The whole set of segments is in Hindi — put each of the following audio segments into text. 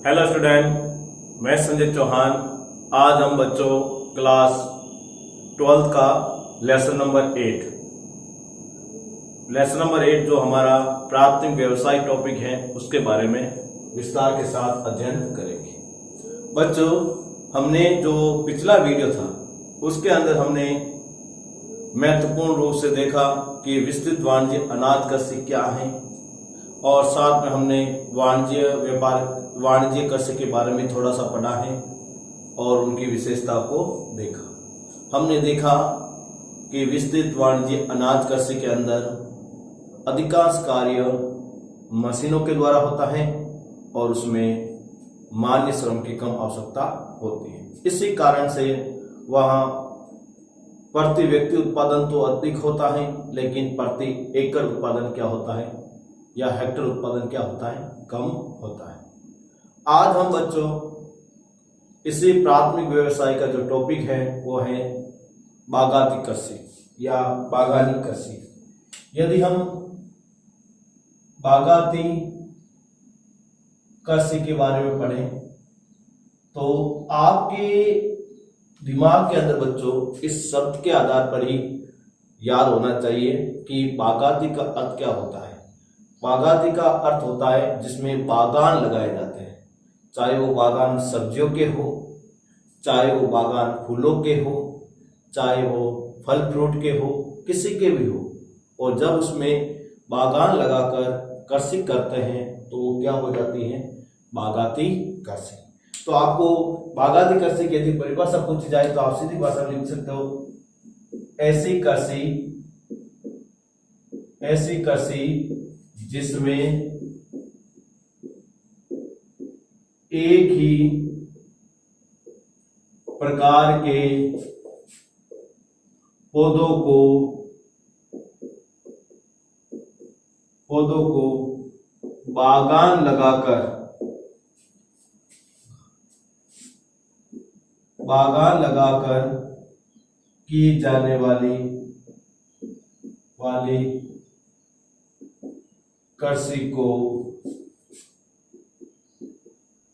हेलो स्टूडेंट, मैं संजय चौहान। आज हम बच्चों क्लास 12th का लेसन नंबर 8 जो हमारा प्राथमिक व्यवसाय टॉपिक है उसके बारे में विस्तार के साथ अध्ययन करेंगे। बच्चों, हमने जो पिछला वीडियो था उसके अंदर हमने महत्वपूर्ण रूप से देखा कि विस्तृत वाणिज्य अनाज कृषि क्या है और साथ में हमने वाणिज्य कृषि के बारे में थोड़ा सा पढ़ा है और उनकी विशेषता को देखा। हमने देखा कि विस्तृत वाणिज्य अनाज कृषि के अंदर अधिकांश कार्य मशीनों के द्वारा होता है और उसमें मानवीय श्रम की कम आवश्यकता होती है। इसी कारण से वहाँ प्रति व्यक्ति उत्पादन तो अधिक होता है, लेकिन प्रति एकड़ उत्पादन क्या होता है या हेक्टेयर उत्पादन क्या होता है, कम होता है। आज हम बच्चों इसी प्राथमिक व्यवसाय का जो टॉपिक है वो है बागाती कृषि या बागानी कृषि। यदि हम बागाती कृषि के बारे में पढ़ें तो आपके दिमाग के अंदर बच्चों इस शब्द के आधार पर ही याद होना चाहिए कि बागाती का अर्थ क्या होता है। बागाती का अर्थ होता है जिसमें बागान लगाए जाते हैं, चाहे वो बागान सब्जियों के हो, चाहे वो बागान फूलों के हो, चाहे वो फल फ्रूट के हो, किसी के भी हो। और जब उसमें बागान लगाकर कृषि करते हैं तो वो क्या हो जाती है, बागाती कृषि। तो आपको बागाती कृषि की यदि परिभाषा पूछी जाए तो आप सीधी भाषा में लिख सकते हो, ऐसी कृषि जिसमें एक ही प्रकार के पौधों को बागान लगाकर की जाने वाली कृषि को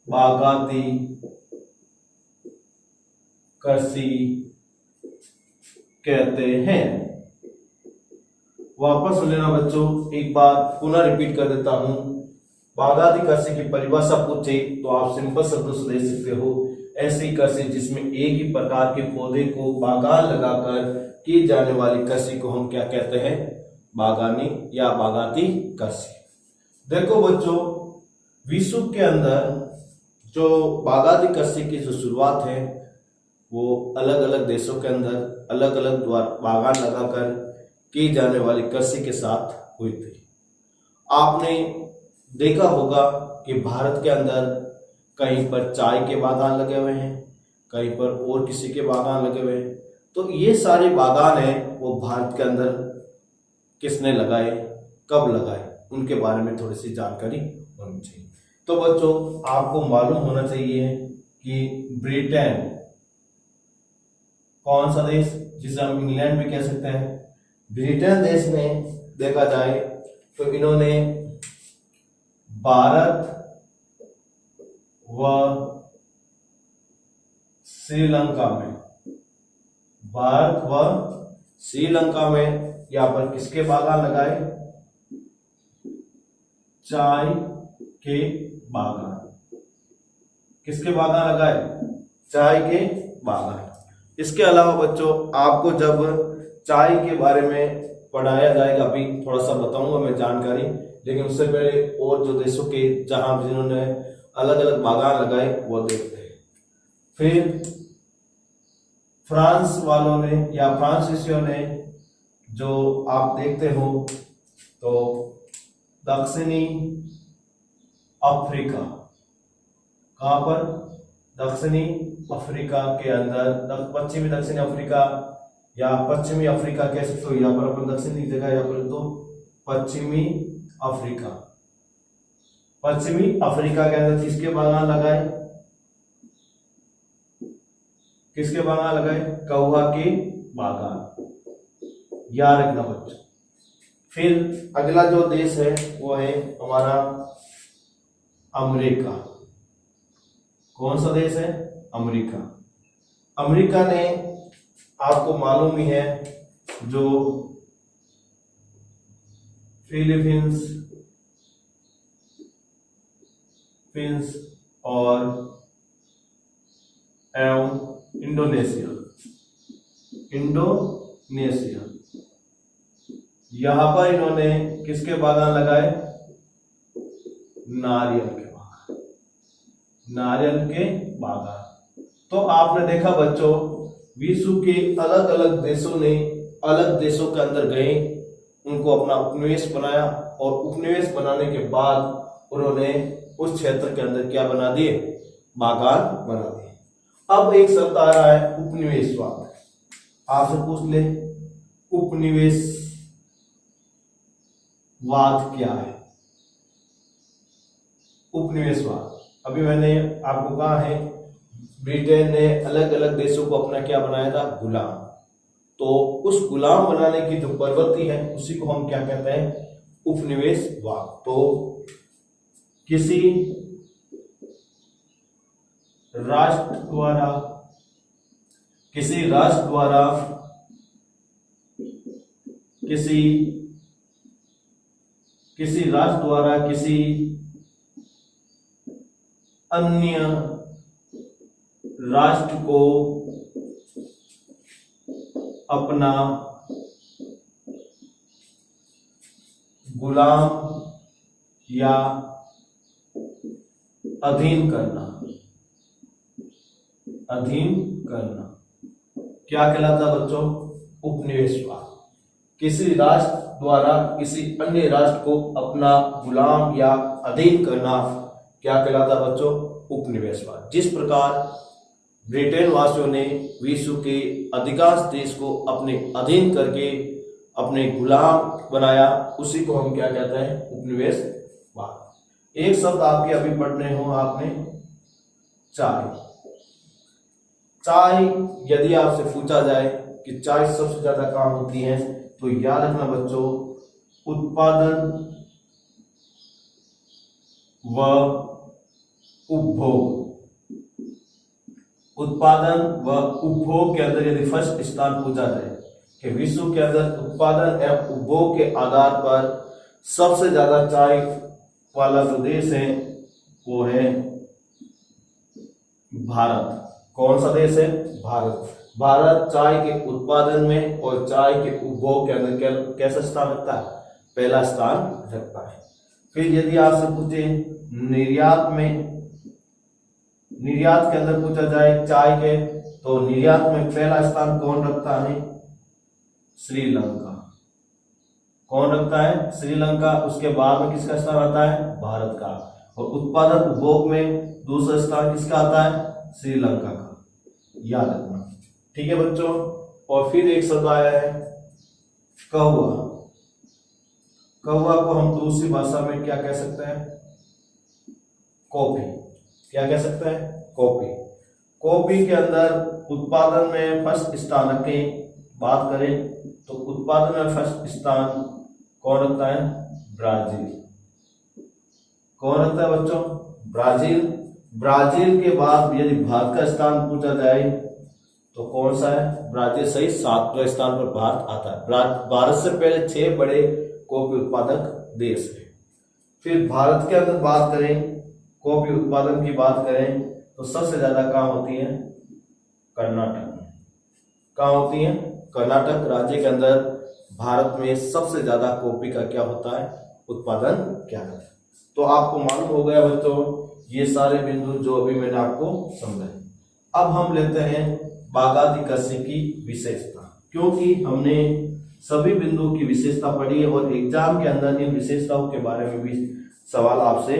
बागाती कृषि कहते हैं। वापस लेना बच्चों, एक बार पुनः रिपीट कर देता हूं। बागाती कृषि की परिभाषा पूछे तो आप सिंपल शब्दों से दे सकते हो, ऐसी कृषि जिसमें एक ही प्रकार के पौधे को बागान लगाकर की जाने वाली कृषि को हम क्या कहते हैं, बागानी या बागाती कृषि। देखो बच्चों, विश्व के अंदर जो बागाती कृषि की जो शुरुआत है वो अलग अलग देशों के अंदर अलग अलग बागान लगाकर की जाने वाली कृषि के साथ हुई थी। आपने देखा होगा कि भारत के अंदर कहीं पर चाय के बागान लगे हुए हैं, कहीं पर और किसी के बागान लगे हुए हैं। तो ये सारे बागान हैं वो भारत के अंदर किसने लगाए, कब लगाए, उनके बारे में थोड़ी सी जानकारी होनी चाहिए। तो बच्चों, आपको मालूम होना चाहिए कि ब्रिटेन कौन सा देश, जिसे हम इंग्लैंड भी कह सकते हैं, ब्रिटेन देश में देखा जाए तो इन्होंने भारत व श्रीलंका में यहाँ पर किसके बागान लगाए, चाय के बागान। किसके बागान लगाए, चाय के बागान। इसके अलावा बच्चों, आपको जब चाय के बारे में पढ़ाया जाएगा, अभी थोड़ा सा बताऊंगा मैं जानकारी, लेकिन उससे पहले और जो देशों के जहां जिन्होंने अलग अलग बागान लगाए वो देखते हैं। फिर फ्रांस वालों ने या फ्रांसीसियों ने, जो आप देखते हो तो दक्षिणी अफ्रीका, कहां पर, दक्षिणी अफ्रीका के अंदर, पश्चिमी दक्षिणी अफ्रीका या पश्चिमी अफ्रीका कह सकते हो। यहाँ पर अपन दक्षिणी की जगह यहाँ पर तो पश्चिमी अफ्रीका के अंदर किसके बागान लगाए, कौवा के बागान, याद रखना बच्चों। फिर अगला जो देश है वो है हमारा अमेरिका। कौन सा देश है? अमेरिका। अमेरिका ने, आपको मालूम ही है, जो फिलीपींस और एवं इंडोनेशिया यहां पर इन्होंने किसके बागान लगाए? नारियल के बागान। तो आपने देखा बच्चों, विश्व के अलग अलग देशों ने अलग देशों के अंदर गए, उनको अपना उपनिवेश बनाया, और उपनिवेश बनाने के बाद उन्होंने उस क्षेत्र के अंदर क्या बना दिए? बागान बना दिए। अब एक शब्द आ रहा है उपनिवेशवाद। आपसे पूछ ले, उपनिवेशवाद क्या है? उपनिवेशवाद, अभी मैंने आपको कहा है, ब्रिटेन ने अलग अलग देशों को अपना क्या बनाया था? गुलाम। तो उस गुलाम बनाने की जो प्रवृत्ति है, उसी को हम क्या कहते हैं? उपनिवेशवाद। तो किसी राष्ट्र द्वारा किसी अन्य राष्ट्र को अपना गुलाम या अधीन करना क्या कहलाता बच्चों? उपनिवेशवाद। किसी राष्ट्र द्वारा किसी अन्य राष्ट्र को अपना गुलाम या अधीन करना क्या कहलाता बच्चों? उपनिवेशवाद। जिस प्रकार ब्रिटेन वासियों ने विश्व के अधिकांश देश को अपने अधीन करके अपने गुलाम बनाया, उसी को हम क्या कहते हैं? उपनिवेशवाद। एक शब्द आपके अभी पढ़ने हो आपने, चाय। यदि आपसे पूछा जाए कि चाय सबसे ज्यादा कहाँ होती है, तो याद रखना बच्चों, उत्पादन व उपभोग के अंदर यदि फर्स्ट स्थान पूछा जाए कि विश्व के अंदर उत्पादन एवं उपभोग के आधार पर सबसे ज्यादा चाय वाला जो देश है वो है भारत। कौन सा देश है? भारत चाय के उत्पादन में और चाय के उपभोग के अंदर कैसा स्थान रखता है? पहला स्थान रखता है। फिर यदि आपसे पूछे निर्यात के अंदर पूछा जाए चाय के, तो निर्यात में पहला स्थान कौन रखता है? श्रीलंका। कौन रखता है? श्रीलंका। उसके बाद में किसका स्थान आता है? भारत का। और उत्पादन उपभोग में दूसरा स्थान किसका आता है? श्रीलंका का। याद रखना, ठीक है बच्चों। और फिर एक शब्द आया है कौवा। कौवा को हम दूसरी भाषा में क्या कह सकते हैं? कॉफी। क्या कह सकते हैं? कॉफी। कॉफी के अंदर उत्पादन में फर्स्ट स्थान रखें, बात करें तो उत्पादन में फर्स्ट स्थान कौन रखता है? ब्राजील। कौन रखता है बच्चों? ब्राजील के बाद यदि भारत का स्थान पूछा जाए तो कौन सा है? ब्राजील सही 7वें स्थान पर भारत आता है। भारत से पहले 6 बड़े कॉफी उत्पादक देश है। फिर भारत के अंदर बात करें, कॉफी उत्पादन की बात करें तो सबसे ज्यादा कहाँ होती है? कर्नाटक। कहाँ होती है? कर्नाटक राज्य के अंदर भारत में सबसे ज्यादा कॉफी का क्या होता है? उत्पादन क्या है। तो आपको मालूम हो गया बच्चों ये सारे बिंदु जो अभी मैंने आपको समझाए। अब हम लेते हैं बागाती कृषि की विशेषता, क्योंकि हमने सभी बिंदुओं की विशेषता पढ़ी है और एग्जाम के अंदर इन विशेषताओं के बारे में भी सवाल आपसे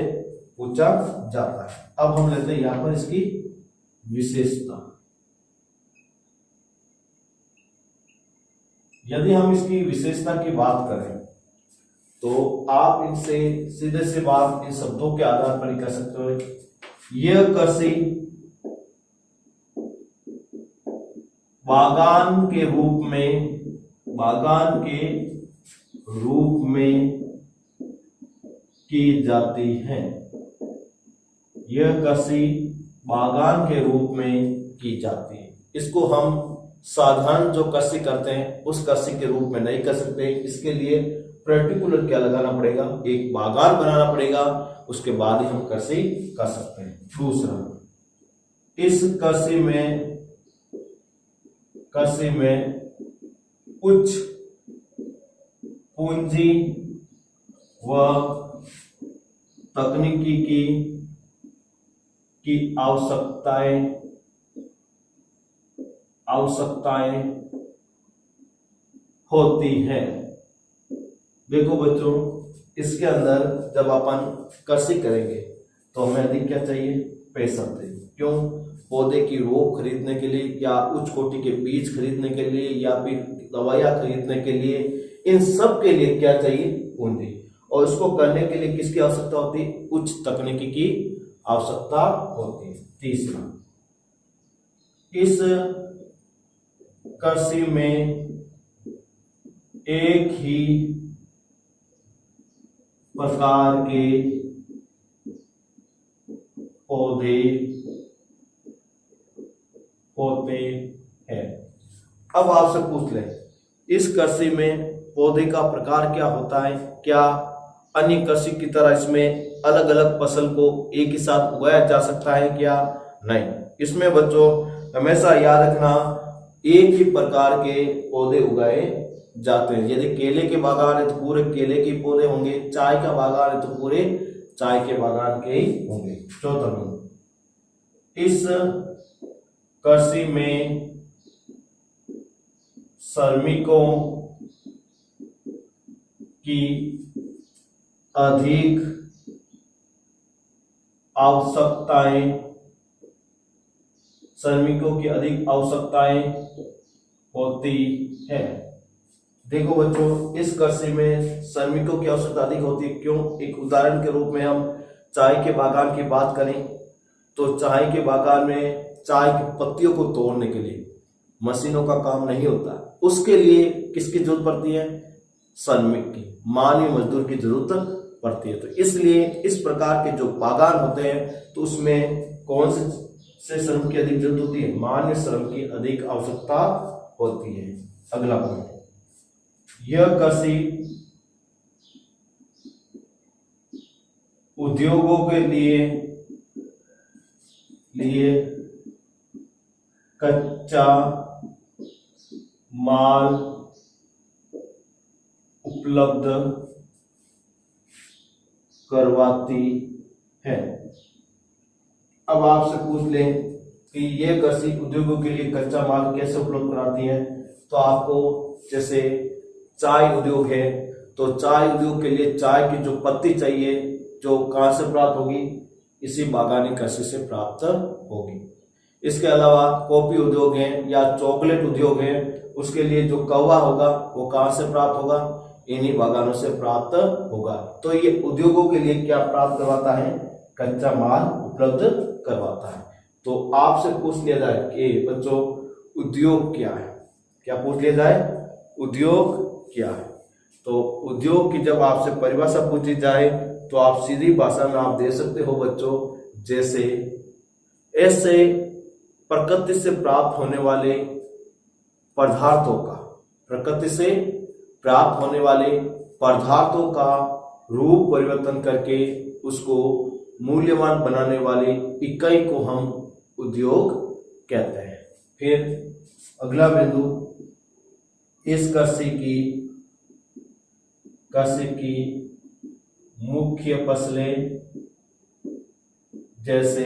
पूछा जाता है। अब हम लेते हैं यहां पर इसकी विशेषता। यदि हम इसकी विशेषता की बात करें तो आप इनसे सीधे से बात इन शब्दों के आधार पर कह सकते हो, यह कृषि बागान के रूप में की जाती है। यह कृषि बागान के रूप में की जाती है। इसको हम साधारण जो कृषि करते हैं उस कृषि के रूप में नहीं कर सकते। इसके लिए पर्टिकुलर क्या लगाना पड़ेगा, एक बागान बनाना पड़ेगा, उसके बाद ही हम कृषि कर सकते हैं। दूसरा, इस कृषि में उच्च पूंजी व तकनीकी की आवश्यकताएं होती हैं। देखो बच्चों, इसके अंदर जब अपन कृषि करेंगे तो हमें अधिक क्या चाहिए, पैसा चाहिए। क्यों? पौधे की रोग खरीदने के लिए, या उच्च कोटि के बीज खरीदने के लिए, या फिर दवाइयां खरीदने के लिए, इन सब के लिए क्या चाहिए, पूंजी। और इसको करने के लिए किसकी आवश्यकता होती है, उच्च तकनीकी की आवश्यकता होती है। तीसरा, इस कृषि में एक ही प्रकार के पौधे होते हैं। अब आपसे पूछ ले, इस कृषि में पौधे का प्रकार क्या होता है? क्या अन्य कृषि की तरह इसमें अलग अलग फसल को एक ही साथ उगाया जा सकता है क्या? नहीं। इसमें बच्चों हमेशा याद रखना, एक ही प्रकार के पौधे उगाए जाते हैं। यदि केले के बागान है तो पूरे केले के पौधे होंगे, चाय का बागान है तो पूरे चाय के बागान के ही होंगे। चौथा, इस कृषि में श्रमिकों की अधिक आवश्यकताएं होती है। देखो बच्चों, इस कृषि में श्रमिकों की आवश्यकता अधिक होती है। क्यों? एक उदाहरण के रूप में हम चाय के बागान की बात करें तो चाय के बागान में चाय की पत्तियों को तोड़ने के लिए मशीनों का काम नहीं होता। उसके लिए किसकी जरूरत पड़ती है? श्रमिक की, मानवीय मजदूर की जरूरत पड़ती है। तो इसलिए इस प्रकार के जो बागान होते हैं तो उसमें कौन से श्रम की अधिक जरूरत होती है? मानवीय श्रम की अधिक आवश्यकता होती है। अगला पॉइंट, यह कृषि उद्योगों के लिए कच्चा माल उपलब्ध करवाती है। अब आपसे पूछ लें कि यह कृषि उद्योगों के लिए कच्चा माल कैसे उपलब्ध कराती है, तो आपको जैसे चाय उद्योग है तो चाय उद्योग के लिए चाय की जो पत्ती चाहिए, जो कहां से प्राप्त होगी? इसी बागानी कृषि से प्राप्त होगी। इसके अलावा कॉफी उद्योग है या चॉकलेट उद्योग है, उसके लिए जो कौवा होगा वो कहां से प्राप्त होगा? इन्हीं बागानों से प्राप्त होगा। तो ये उद्योगों के लिए क्या प्राप्त करवाता है? कच्चा माल उपलब्ध करवाता है। तो आपसे पूछ लिया जाए कि बच्चों उद्योग क्या है, क्या पूछ लिया जाए? उद्योग क्या है? तो उद्योग की जब आपसे परिभाषा पूछी जाए तो आप सीधी भाषा में आप दे सकते हो बच्चों, जैसे ऐसे प्रकृति से प्राप्त होने वाले पदार्थों का, प्रकृति से प्राप्त होने वाले पदार्थों का रूप परिवर्तन करके उसको मूल्यवान बनाने वाली इकाई को हम उद्योग कहते हैं। फिर अगला बिंदु, इस कृषि की मुख्य फसलें जैसे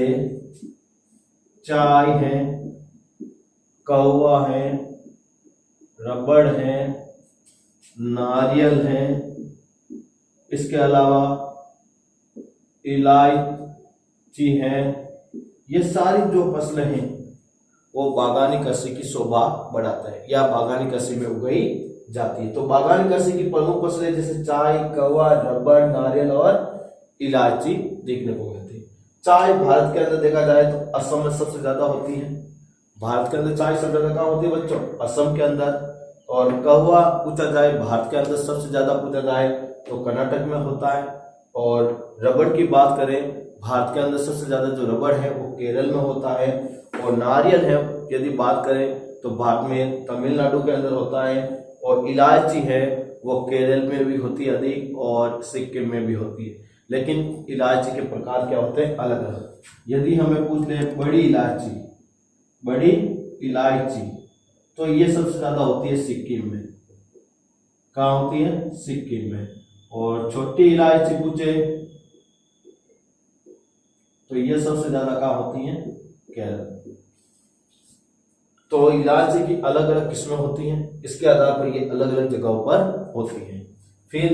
चाय है, कौवा है, रबड़ है, नारियल है, इसके अलावा इलायची है, ये सारी जो फसलें हैं वो बागानी कृषि की शोभा बढ़ाता है या बागानी कृषि में उगाई जाती है। तो बागानी कृषि की प्रमुख फसलें जैसे चाय, कौवा, रबड़, नारियल और इलायची देखने को मिलती है। चाय भारत के अंदर देखा जाए तो असम में सबसे ज्यादा होती है। भारत के अंदर चाय सबसे ज्यादा कहाँ होती है बच्चों? असम के अंदर। और कौवा पूछा जाए भारत के अंदर सबसे ज्यादा पूछा जाए तो कर्नाटक में होता है। और रबड़ की बात करें भारत के अंदर सबसे ज्यादा जो रबड़ है वो केरल में होता है, और नारियल है यदि बात करें तो भारत में तमिलनाडु के अंदर होता है, और इलायची है वो केरल में भी होती है अधिक और सिक्किम में भी होती है। लेकिन इलायची के प्रकार क्या होते हैं, अलग अलग। यदि हमें पूछ ले बड़ी इलायची तो ये सबसे ज्यादा होती है सिक्किम में। कहाँ होती है, सिक्किम में। और छोटी इलायची पूछे तो ये सबसे ज्यादा कहाँ होती है, केरल। तो इलायची की अलग अलग किस्में होती हैं, इसके आधार पर ये अलग अलग जगहों पर होती हैं। फिर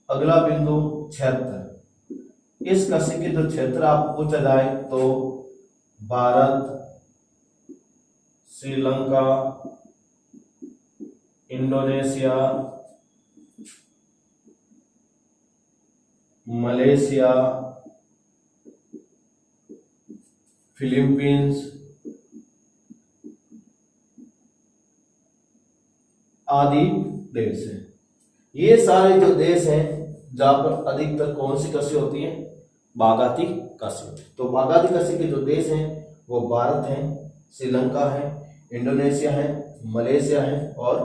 अगला बिंदु क्षेत्र। इस कृषि के जो क्षेत्र आप पूछा जाए तो Bharat, Sri Lanka, Indonesia, Malaysia, Philippines आदि देश हैं। ये सारे जो देश हैं जहां पर अधिकतर कौन सी कृषि होती है, बागाती कृषि। तो बागाती कृषि के जो देश हैं वो भारत है, श्रीलंका है, इंडोनेशिया है, मलेशिया है और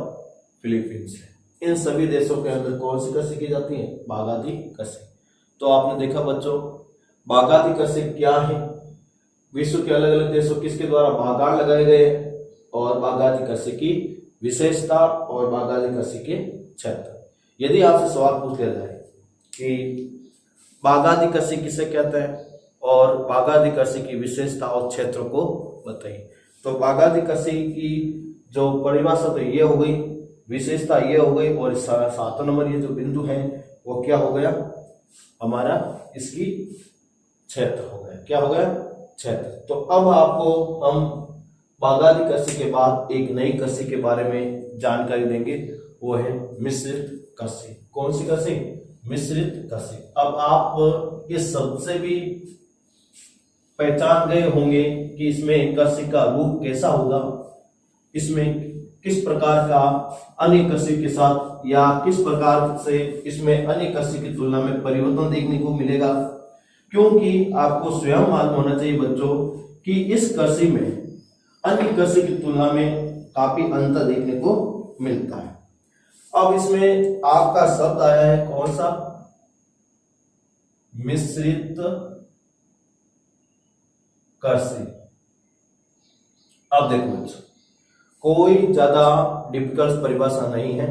फिलीपींस है। इन सभी देशों के अंदर कौन सी कृषि की जाती है, बागाती कृषि। तो आपने देखा बच्चों बागाती कृषि क्या है, विश्व के अलग अलग देशों किसके द्वारा बागान लगाए गए, और बागाती कृषि की विशेषता और बागाती कृषि के क्षेत्र। यदि आपसे सवाल पूछ लिया जाए कि बागाती कृषि किसे कहते हैं और बागाती कृषि की विशेषता और क्षेत्र को बताइए, तो बागाती कृषि की जो परिभाषा तो ये हो गई, विशेषता ये हो गई, और 7 नंबर ये जो बिंदु है वो क्या हो गया हमारा, इसकी क्षेत्र हो गया। क्या हो गया, क्षेत्र। तो अब आपको हम बागाती कृषि के बाद एक नई कृषि के बारे में जानकारी देंगे, वो है मिश्रित कृषि। कौन सी कृषि, मिश्रित कृषि। अब आप इस शब्द से भी पहचान गए होंगे कि इसमें कृषि का रूप कैसा होगा, इसमें किस प्रकार का अन्य कृषि के साथ या किस प्रकार से इसमें अन्य कृषि की तुलना में परिवर्तन देखने को मिलेगा। क्योंकि आपको स्वयं मालूम होना चाहिए बच्चों कि इस कृषि में अन्य कृषि की तुलना में काफी अंतर देखने को मिलता है। अब इसमें आपका शब्द आया है कौन सा, मिश्रित कृषि। अब देखो बच्चों कोई ज्यादा डिफिकल्ट परिभाषा नहीं है,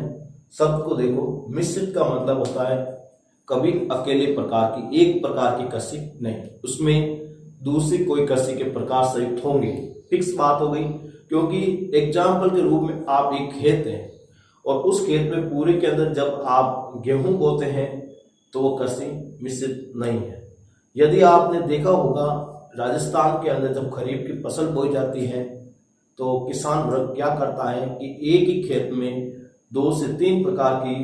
शब्द को देखो। मिश्रित का मतलब होता है कभी अकेले प्रकार की, एक प्रकार की कृषि नहीं, उसमें दूसरी कोई कृषि के प्रकार संयुक्त होंगे, फिक्स बात हो गई। क्योंकि एग्जाम्पल के रूप में आप एक खेत है और उस खेत में पूरे के अंदर जब आप गेहूं बोते हैं तो वो कृषि मिश्रित नहीं है। यदि आपने देखा होगा राजस्थान के अंदर जब खरीफ की फसल बोई जाती है तो किसान वर्ग क्या करता है कि एक ही खेत में 2 से 3 प्रकार की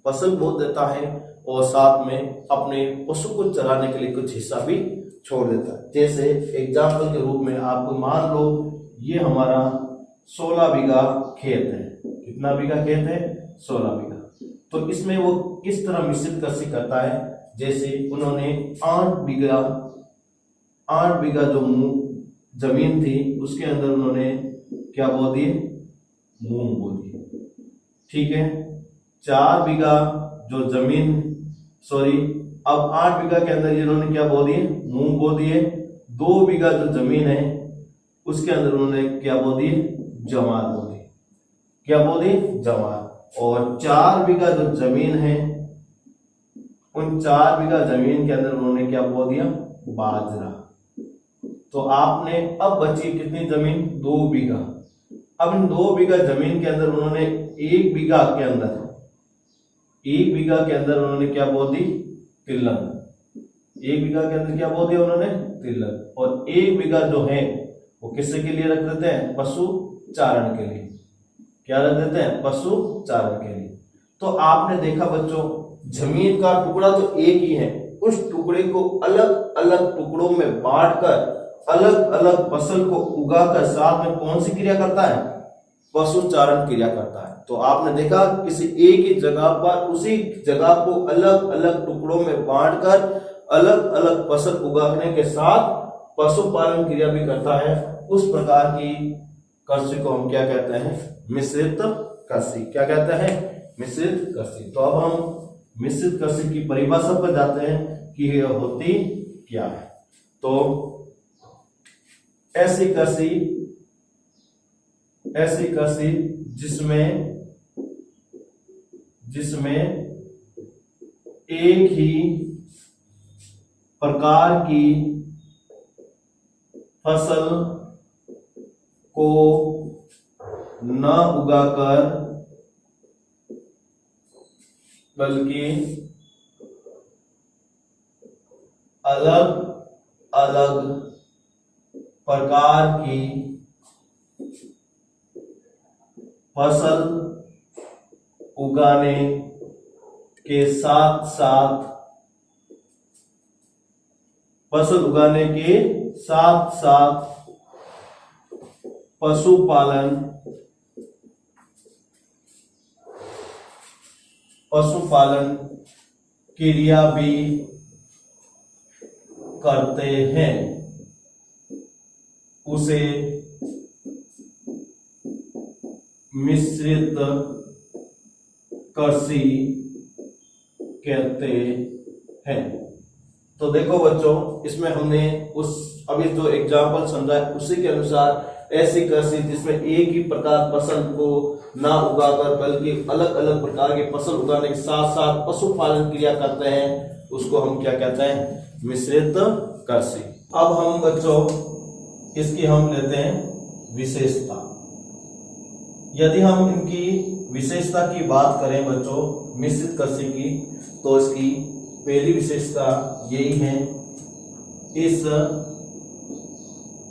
फसल बो देता है और साथ में अपने पशु को चराने के लिए कुछ हिस्सा भी छोड़ देता है। जैसे एग्जाम्पल के रूप में आपको मान लो ये हमारा 16 बीघा खेत है। कितना बीघा खेत है, 16 बीघा। तो इसमें वो किस तरह मिश्रित कृषि करता है, जैसे उन्होंने 8 बीघा जो जमीन थी उसके अंदर उन्होंने क्या बो दिए, मूंग बो दिए। ठीक है, 4 बीघा जो जमीन, अब 8 बीघा के अंदर इन्होंने क्या बो दिए, मूंग बो दिए। 2 बीघा जो जमीन है उसके अंदर उन्होंने क्या बो दिए, जवार बो दिए। क्या बो दिए, जवार। और 4 बीघा जो जमीन है उन 4 बीघा जमीन के अंदर उन्होंने क्या बो दिया, बाजरा। तो आपने अब बची कितनी जमीन, 2 बीघा। अब इन 2 बीघा जमीन के अंदर उन्होंने 1 बीघा के अंदर उन्होंने क्या बो दी, तिलहन। 1 बीघा के अंदर क्या बो दिया उन्होंने, तिलहन। और 1 बीघा जो है वो किसके के लिए रख देते हैं, पशु चारण के लिए। क्या रख देते हैं, पशु चारण के लिए। तो आपने देखा बच्चों जमीन का टुकड़ा तो एक ही है, उस टुकड़े को अलग अलग टुकड़ों में बांटकर अलग अलग फसल को उगाकर साथ में कौन सी क्रिया करता है, पशु चारण क्रिया करता है। तो आपने देखा किसी एक ही जगह पर उसी जगह को अलग अलग टुकड़ों में बांटकर अलग अलग फसल उगाने के साथ पशुपालन क्रिया भी करता है, उस प्रकार की कृषि को हम क्या कहते हैं? मिश्रित कृषि। क्या कहते हैं? मिश्रित कृषि। तो अब हम मिश्रित कृषि की परिभाषा पर जाते हैं कि यह होती क्या है। तो ऐसी कृषि जिसमें एक ही प्रकार की फसल को न उगाकर बल्कि अलग अलग प्रकार की फसल उगाने के साथ साथ पशुपालन क्रिया भी करते हैं, उसे मिश्रित कृषि कहते हैं। तो देखो बच्चों, इसमें हमने अभी जो एग्जाम्पल समझा है उसी के अनुसार ऐसी कृषि जिसमें एक ही प्रकार फसल को ना उगाकर बल्कि अलग अलग प्रकार के फसल उगाने के साथ साथ पशुपालन क्रिया करते हैं, उसको हम क्या कहते हैं? मिश्रित कृषि। अब हम बच्चों इसकी हम लेते हैं विशेषता। यदि हम इनकी विशेषता की बात करें बच्चों मिश्रित कृषि की, तो इसकी पहली विशेषता यही है, इस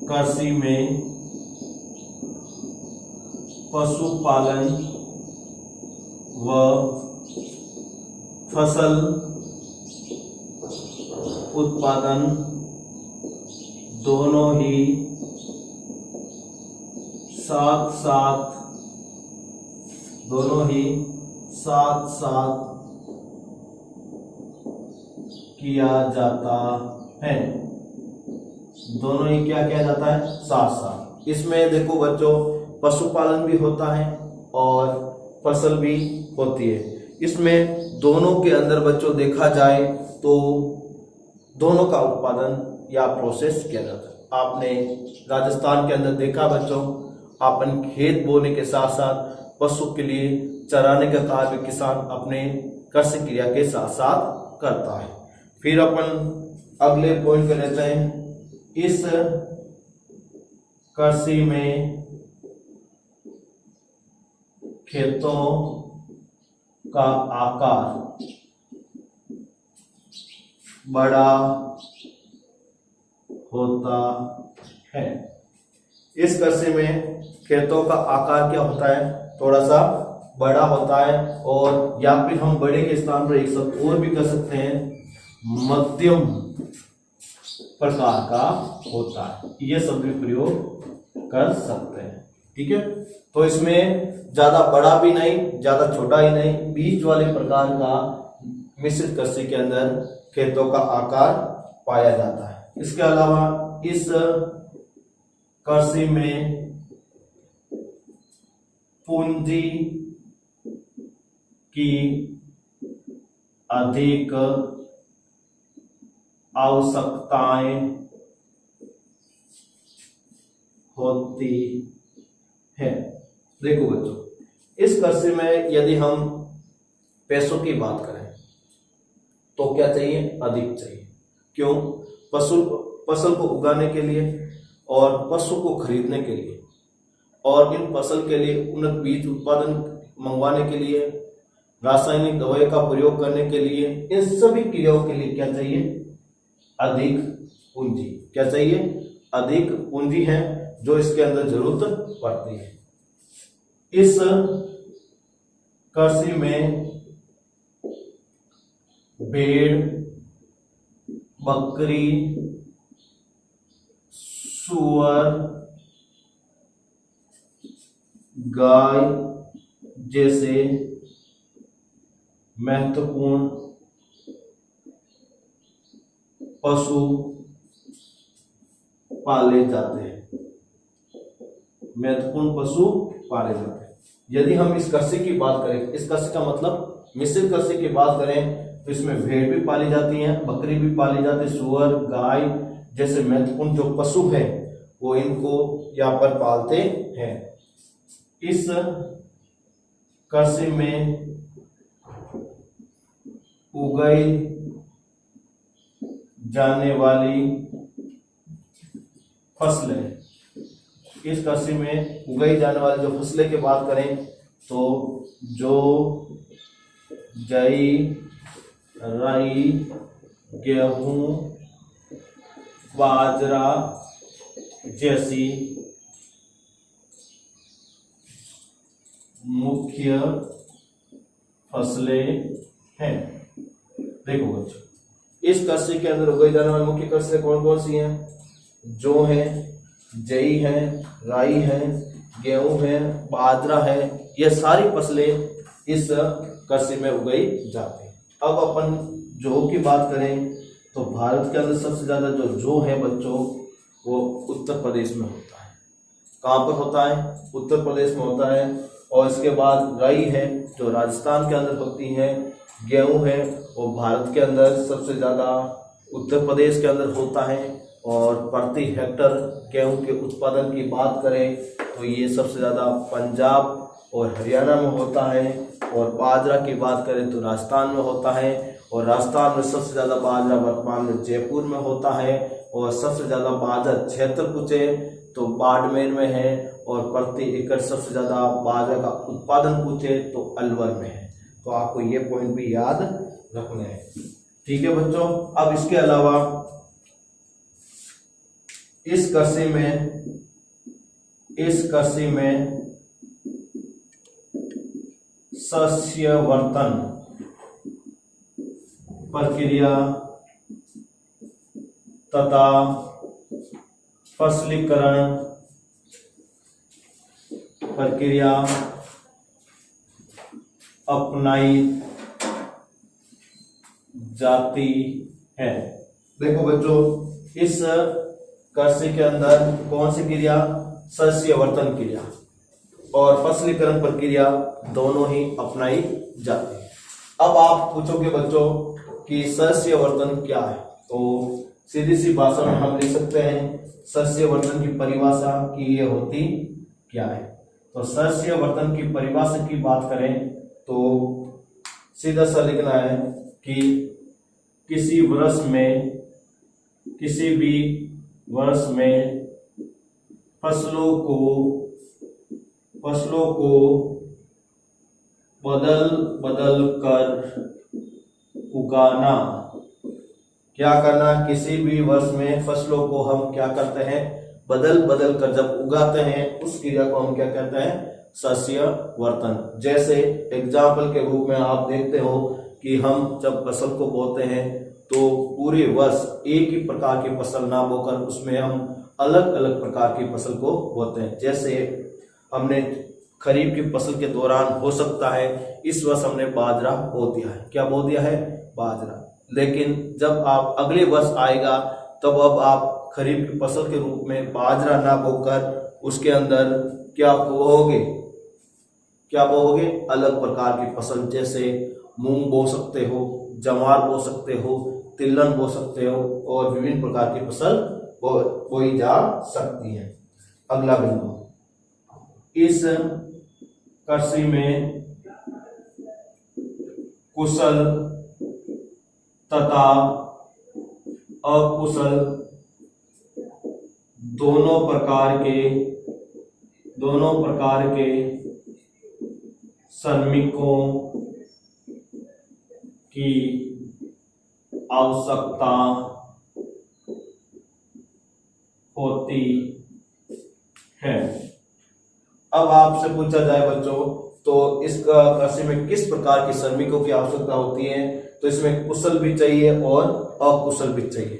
कृषि में पशुपालन व फसल उत्पादन दोनों ही साथ साथ किया जाता है। दोनों ही क्या किया जाता है? साथ साथ। इसमें देखो बच्चों, पशुपालन भी होता है और फसल भी होती है। इसमें दोनों के अंदर बच्चों देखा जाए तो दोनों का उत्पादन या प्रोसेस किया जाता है। आपने राजस्थान के अंदर देखा बच्चों, अपन खेत बोने के साथ साथ पशु के लिए चराने का कार्य किसान अपने कृषि क्रिया के साथ साथ करता है। फिर अपन अगले पॉइंट पे लेते हैं, इस कृषि में खेतों का आकार बड़ा होता है। इस कृषि में खेतों का आकार क्या होता है? थोड़ा सा बड़ा होता है, और या फिर हम बड़े के स्थान पर एक शब्द और भी कर सकते हैं, मध्यम प्रकार का होता है। यह शब्द भी प्रयोग कर सकते हैं। ठीक है, तो इसमें ज्यादा बड़ा भी नहीं, ज्यादा छोटा ही नहीं, बीच वाले प्रकार का मिश्रित कृषि के अंदर खेतों का आकार पाया जाता है। इसके अलावा इस कृषि में पूंजी की अधिक आवश्यकताएं होती है। देखो बच्चों, इस कृषि में यदि हम पैसों की बात करें तो क्या चाहिए? अधिक चाहिए। क्यों? फसल को उगाने के लिए और पशु को खरीदने के लिए और इन फसल के लिए उन्नत बीज उत्पादन मंगवाने के लिए, रासायनिक दवाई का प्रयोग करने के लिए, इन सभी क्रियाओं के लिए क्या चाहिए? अधिक पूंजी। क्या चाहिए? अधिक पूंजी है जो इसके अंदर जरूरत पड़ती है। इस कृषि में भेड़, बकरी, सूअर, गाय जैसे महत्वपूर्ण पशु पाले जाते हैं। महत्वपूर्ण पशु पाले जाते हैं। यदि हम इस कृषि की बात करें, इस कृषि का मतलब मिश्रित कृषि की बात करें तो इसमें भेड़ भी पाली जाती हैं, बकरी भी पाली जाती है, सुअर, गाय जैसे महत्वपूर्ण जो पशु हैं वो इनको यहाँ पर पालते हैं। इस कृषि में उगाई जाने वाली फसलें, इस कृषि में उगाई जाने वाली जो फसलें की बात करें तो जो जई, राई, गेहूं, बाजरा जैसी मुख्य फसलें हैं। देखो बच्चों, इस कृषि के अंदर उगाई जाने वाली मुख्य फसलें कौन कौन सी हैं? जौ है, जई है, राई है, गेहूं है, बाजरा है, ये सारी फसलें इस कृषि में उगाई जाती हैं। अब अपन जौ की बात करें तो भारत के अंदर सबसे ज्यादा जो जौ है बच्चों वो उत्तर प्रदेश में होता है। कहाँ पर होता है? उत्तर प्रदेश में होता है। और इसके बाद राई है जो राजस्थान के अंदर होती है, गेहूं है वो भारत के अंदर सबसे ज़्यादा उत्तर प्रदेश के अंदर होता है। और प्रति हेक्टर गेहूं के उत्पादन की बात करें तो ये सबसे ज़्यादा पंजाब और हरियाणा में होता है। और बाजरा की बात करें तो राजस्थान में होता है। और राजस्थान में सबसे ज़्यादा बाजरा वर्तमान में जयपुर में होता है। और सबसे ज़्यादा बाजरा क्षेत्र पूछे तो बाड़मेर में है। और प्रति एकड़ सबसे ज़्यादा बाजरा का उत्पादन पूछे तो अलवर में है। तो आपको ये पॉइंट भी याद रखने हैं। ठीक है बच्चों। अब इसके अलावा इस कृषि में सस्यवर्धन प्रक्रिया तथा फसलीकरण प्रक्रिया अपनाई जाती है। देखो बच्चों, इस कृषि के अंदर कौन सी क्रिया? सस्यवर्धन क्रिया और फसलीकरण प्रक्रिया दोनों ही अपनाई जाती है। अब आप पूछोगे बच्चों कि सस्यवर्धन क्या है, तो सीधी सी भाषा में हम लिख सकते हैं सस्यवर्धन की परिभाषा की ये होती क्या है। तो सस्यवर्धन की परिभाषा की बात करें तो सीधा सा लिखना है कि किसी भी वर्ष में फसलों को बदल कर उगाना। क्या करना? किसी भी वर्ष में फसलों को हम क्या करते हैं? बदल कर जब उगाते हैं उस क्रिया को हम क्या कहते हैं? सस्यवर्धन। जैसे एग्जाम्पल के रूप में आप देखते हो कि हम जब फसल को बोते हैं तो पूरे वर्ष एक ही प्रकार की फसल ना बोकर उसमें हम अलग अलग प्रकार की फसल को बोते हैं। जैसे हमने खरीफ की फसल के दौरान हो सकता है इस वर्ष हमने बाजरा बो दिया है। क्या बो दिया है? बाजरा। लेकिन जब आप अगले वर्ष आएगा तब अब आप खरीफ की फसल के रूप में बाजरा ना बोकर उसके अंदर क्या बोओगे? अलग प्रकार की फसल, जैसे मूंग बो सकते हो, जवार बो सकते हो, तिलहन बो सकते हो और विभिन्न प्रकार की फसल बोई जा सकती है। अगला बिंदु, इस कृषि में कुशल तथा अकुशल दोनों प्रकार के श्रमिकों की आवश्यकता होती है। अब आपसे पूछा जाए बच्चों तो इस कृषि में किस प्रकार के श्रमिकों की आवश्यकता होती है, तो इसमें कुशल भी चाहिए और अकुशल भी चाहिए।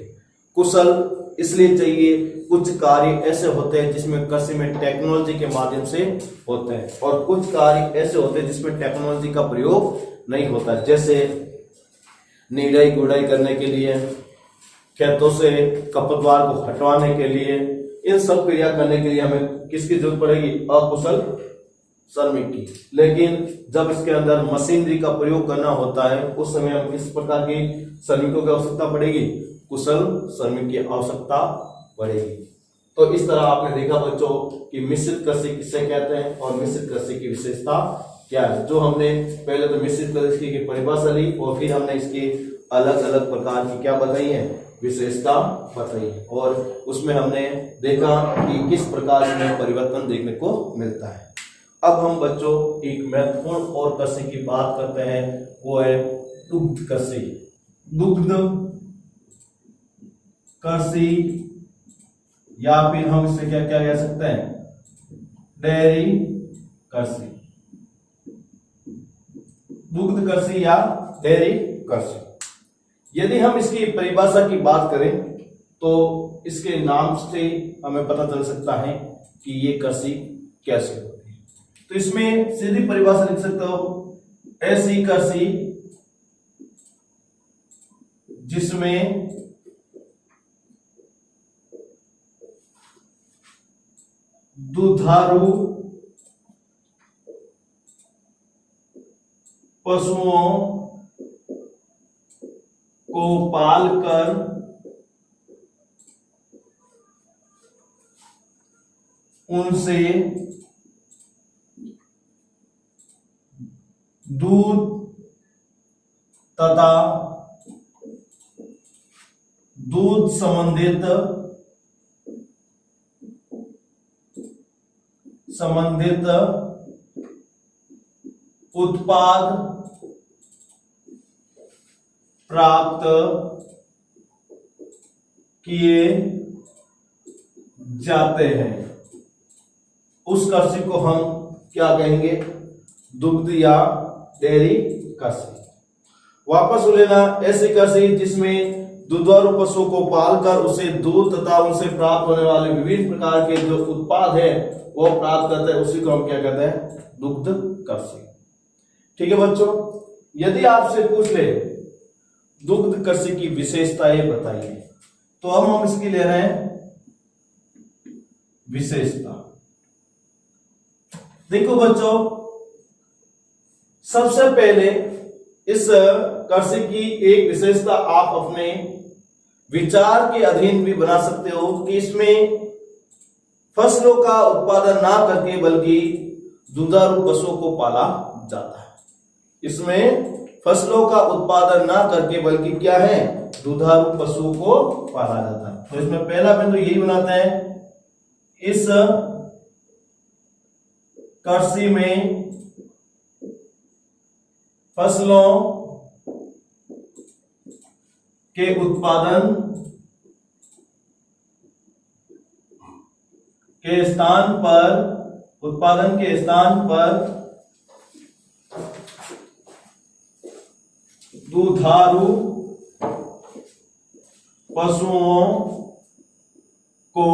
कुशल इसलिए चाहिए, कुछ कार्य ऐसे होते हैं जिसमें कृषि में टेक्नोलॉजी के माध्यम से होते हैं और कुछ कार्य ऐसे होते हैं जिसमें टेक्नोलॉजी का प्रयोग नहीं होता। जैसे निराई गुड़ाई करने के लिए खेतों से खरपतवार को हटवाने के लिए, इन सब क्रिया करने के लिए हमें किसकी जरूरत पड़ेगी? अकुशल श्रमिक की। लेकिन जब इसके अंदर मशीनरी का प्रयोग करना होता है उस समय हम किस प्रकार की श्रमिकों की आवश्यकता पड़ेगी? कुशल श्रमिक की आवश्यकता पड़ेगी। तो इस तरह आपने देखा बच्चों कि मिश्रित कृषि किसे कहते हैं और मिश्रित कृषि की विशेषता क्या है। जो हमने पहले तो मिश्रित कृषि की परिभाषा ली और फिर हमने इसकी अलग अलग प्रकार की क्या बताई है? विशेषता बताई है। और उसमें हमने देखा कि किस प्रकार से परिवर्तन देखने को मिलता है। अब हम बच्चों एक महत्वपूर्ण और कृषि की बात करते हैं, वो है दुग्ध कृषि। दुग्ध कृषि या फिर हम इसे क्या क्या कह सकते हैं? डेयरी कृषि। दुग्ध कृषि या डेयरी कृषि। यदि हम इसकी परिभाषा की बात करें तो इसके नाम से हमें पता चल सकता है कि ये कृषि कैसे होती है। तो इसमें सीधी परिभाषा लिख सकते हो, ऐसी कृषि जिसमें दुधारू पशुओं को पालकर उनसे दूध तथा दूध संबंधित उत्पाद प्राप्त किए जाते हैं, उस कृषि को हम क्या कहेंगे? दुग्ध या डेयरी कृषि। वापस लेना, ऐसी कृषि जिसमें दुधारू पशुओं को पालकर उसे दूध तथा उनसे प्राप्त होने वाले विभिन्न प्रकार के जो उत्पाद है वो प्राप्त करते हैं, उसी को हम क्या कहते हैं? दुग्ध कृषि। ठीक है बच्चों, यदि आपसे पूछ ले दुग्ध कृषि की विशेषताएं बताइए, तो अब हम इसकी ले रहे हैं विशेषता। देखो बच्चों, सबसे पहले इस कृषि की एक विशेषता आप अपने विचार के अधीन भी बना सकते हो कि इसमें फसलों का उत्पादन ना करके बल्कि दुधारू पशुओं को पाला जाता है। इसमें फसलों का उत्पादन ना करके बल्कि क्या है? दुधारू पशुओं को पाला जाता है। तो इसमें पहला बिंदु यही बनाते हैं, इस कृषि में फसलों के उत्पादन के स्थान पर दुधारू पशुओं को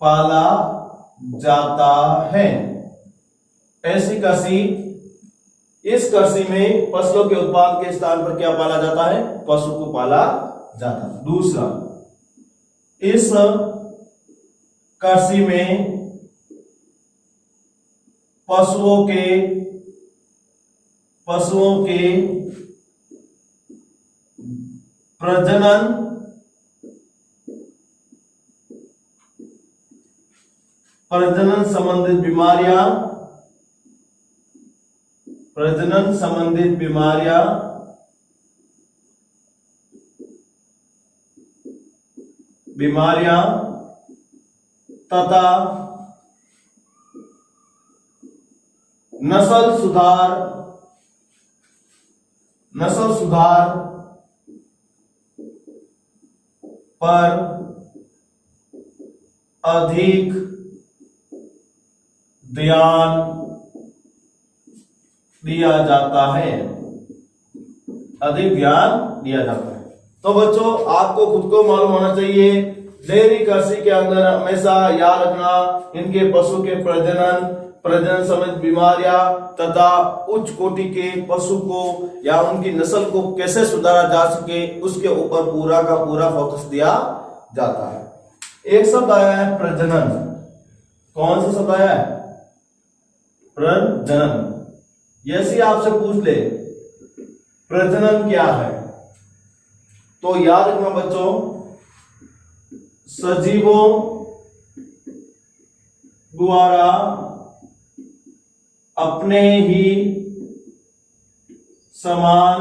पाला जाता है। ऐसी कृषि, इस कृषि में फसलों के उत्पाद के स्थान पर क्या पाला जाता है? पशु को पाला जाता है। दूसरा, इस कृषि में पशुओं के प्रजनन संबंधित बीमारियां तथा नस्ल सुधार पर अधिक ध्यान दिया जाता है। तो बच्चों, आपको खुद को मालूम होना चाहिए डेयरी कृषि के अंदर हमेशा याद रखना, इनके पशु के प्रजनन प्रजनन संबंधित बीमारियां तथा उच्च कोटि के पशु को या उनकी नस्ल को कैसे सुधारा जा सके उसके ऊपर पूरा का पूरा फोकस दिया जाता है। एक शब्द आया है प्रजनन। कौन सा शब्द आया है? प्रजनन। यदि आपसे पूछ ले प्रजनन क्या है तो याद रखना बच्चों, सजीवों द्वारा अपने ही समान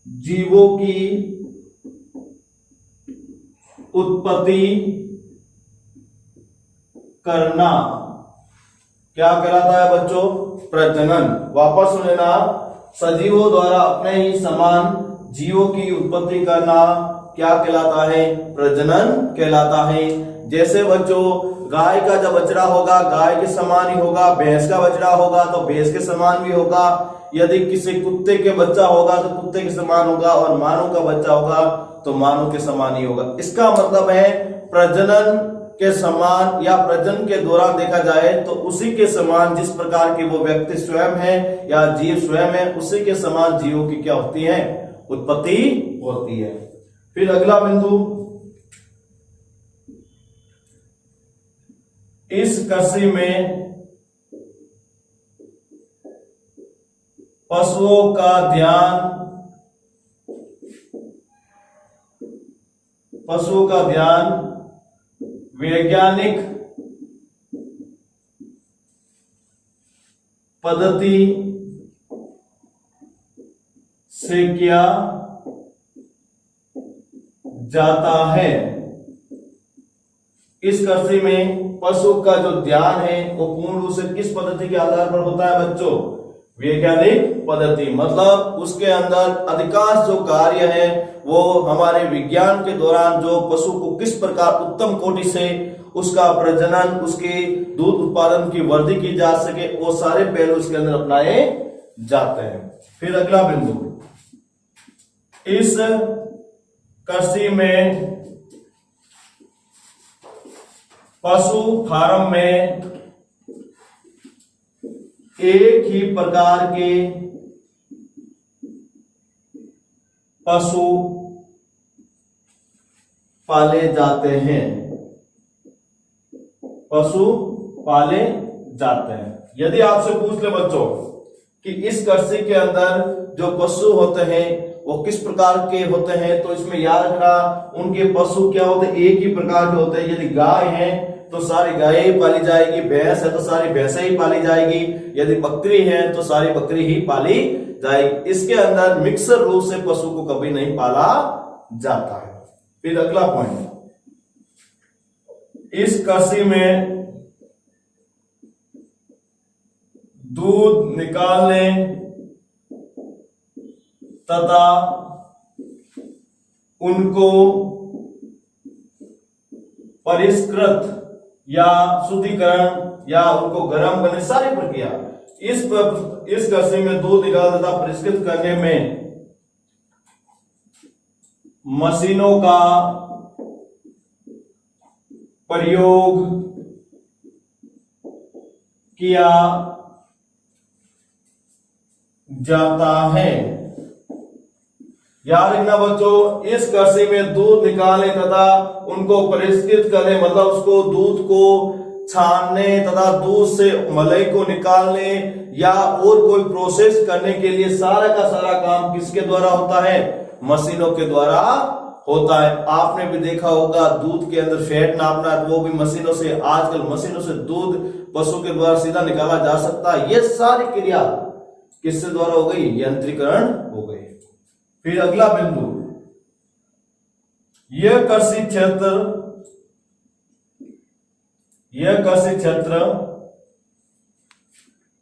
जीवों की उत्पत्ति करना क्या कहलाता है बच्चों? प्रजनन। वापस सुन लेना, सजीवों द्वारा अपने ही समान जीवों की उत्पत्ति करना क्या कहलाता है? प्रजनन कहलाता है। जैसे बच्चों गाय का जब बछड़ा होगा गाय के समान ही होगा, भैंस का बछड़ा होगा तो भैंस के समान भी होगा, यदि किसी कुत्ते के बच्चा होगा तो कुत्ते के समान होगा, और मानव का बच्चा होगा तो मानव के समान ही होगा। इसका मतलब है प्रजनन के समान या प्रजनन के दौरान देखा जाए तो उसी के समान जिस प्रकार की वो व्यक्ति स्वयं है या जीव स्वयं है उसी के समान जीवों की क्या होती है? उत्पत्ति होती है। फिर अगला बिंदु, इस कृषि में पशुओं का ध्यान वैज्ञानिक पद्धति से किया जाता है। इस कृषि में पशु का जो ध्यान है वो पूर्ण रूप से किस पद्धति के आधार पर होता है बच्चों? वैज्ञानिक पद्धति। मतलब उसके अंदर अधिकांश जो कार्य है वो हमारे विज्ञान के दौरान जो पशु को किस प्रकार उत्तम कोटि से उसका प्रजनन, उसके दूध उत्पादन की वृद्धि की जा सके, वो सारे पहलू उसके अंदर अपनाए जाते हैं। फिर अगला बिंदु, इस कृषि में पशु फार्म में एक ही प्रकार के पशु पाले जाते हैं। पशु पाले जाते हैं। यदि आपसे पूछ ले बच्चों कि इस कृषि के अंदर जो पशु होते हैं वो किस प्रकार के होते हैं, तो इसमें याद रखना उनके पशु क्या होते हैं? एक ही प्रकार के होते हैं। यदि गाय है तो सारी गायें ही पाली जाएगी, भैंस है तो सारी भैंसें ही पाली जाएगी, यदि बकरी है तो सारी बकरी ही पाली जाएगी। इसके अंदर मिक्सर रूप से पशु को कभी नहीं पाला जाता है। फिर अगला पॉइंट, इस कृषि में दूध निकालने तथा उनको परिष्कृत या शुद्धिकरण या उनको गर्म करने सारी प्रक्रिया इस कृषि में दूध निकाल तथा परिष्कृत करने में मशीनों का प्रयोग किया जाता है। याद रखना बच्चों, इस कृषि में दूध निकालने तथा उनको परिष्कृत करने मतलब उसको दूध को छानने तथा दूध से मलाई को निकालने या और कोई प्रोसेस करने के लिए सारा का सारा काम किसके द्वारा होता है? मशीनों के द्वारा होता है। आपने भी देखा होगा दूध के अंदर फैट नापना, वो भी मशीनों से, आजकल मशीनों से दूध पशु के द्वारा सीधा निकाला जा सकता है। ये सारी क्रिया किसके द्वारा हो गई? यंत्रीकरण हो गई। फिर अगला बिंदु, यह कृषि क्षेत्र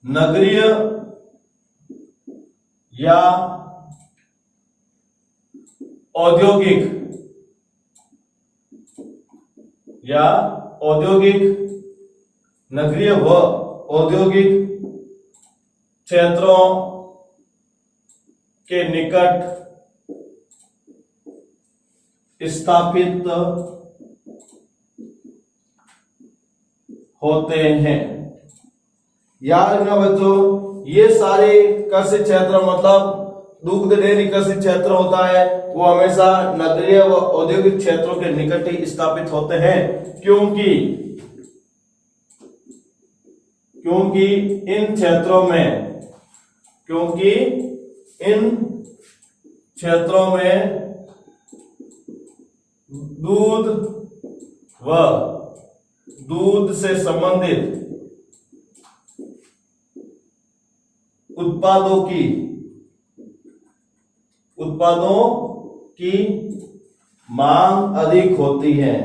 नगरीय या नगरीय व औद्योगिक क्षेत्रों के निकट स्थापित होते हैं। याद रखना बच्चों, ये सारे कृषि क्षेत्र मतलब दुग्ध डेयरी कृषि क्षेत्र होता है वो हमेशा नगरीय व औद्योगिक क्षेत्रों के निकट ही स्थापित होते हैं, क्योंकि इन क्षेत्रों में दूध से संबंधित उत्पादों की मांग अधिक होती है।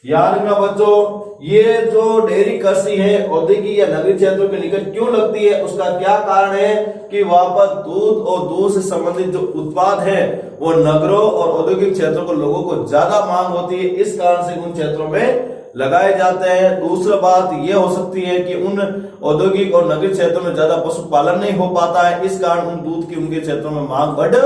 याद रखना बच्चों, ये जो डेयरी कृषि है औद्योगिक या नगरीय क्षेत्रों के निकट क्यों लगती है, उसका क्या कारण है कि वहां पर दूध और दूध से संबंधित जो उत्पाद है वो नगरों और औद्योगिक क्षेत्रों को लोगों को ज्यादा मांग होती है, इस कारण से उन क्षेत्रों में लगाए जाते हैं। दूसरा बात यह हो सकती है कि उन औद्योगिक और नगरीय क्षेत्रों में ज्यादा पशुपालन नहीं हो पाता है, इस कारण उन दूध की उनके क्षेत्रों में मांग बढ़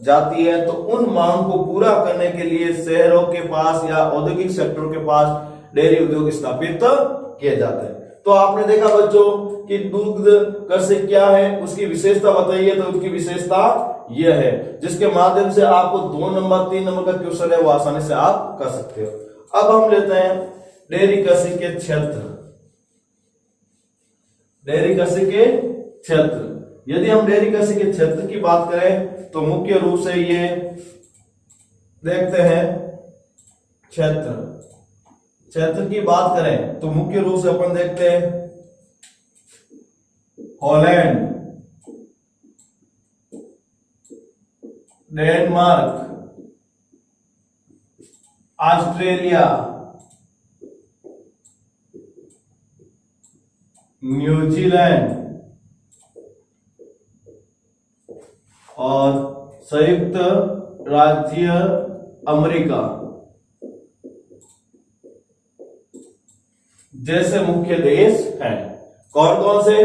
जाती है। तो उन मांग को पूरा करने के लिए शहरों के पास या औद्योगिक सेक्टरों के पास डेयरी उद्योग स्थापित किए जाते हैं। तो आपने देखा बच्चों कि दुग्ध कृषि क्या है, उसकी विशेषता बताइए। तो उसकी विशेषता यह है, जिसके माध्यम से आपको 2 नंबर 3 नंबर का क्वेश्चन है वो आसानी से आप कर सकते हो। अब हम लेते हैं डेयरी कृषि के क्षेत्र। डेयरी कृषि के क्षेत्र, यदि हम डेयरी कृषि के क्षेत्र की बात करें तो मुख्य रूप से ये देखते हैं क्षेत्र की बात करें तो मुख्य रूप से अपन देखते हैं हॉलैंड, डेनमार्क, ऑस्ट्रेलिया, न्यूजीलैंड और संयुक्त राज्य अमेरिका जैसे मुख्य देश हैं। कौन कौन से?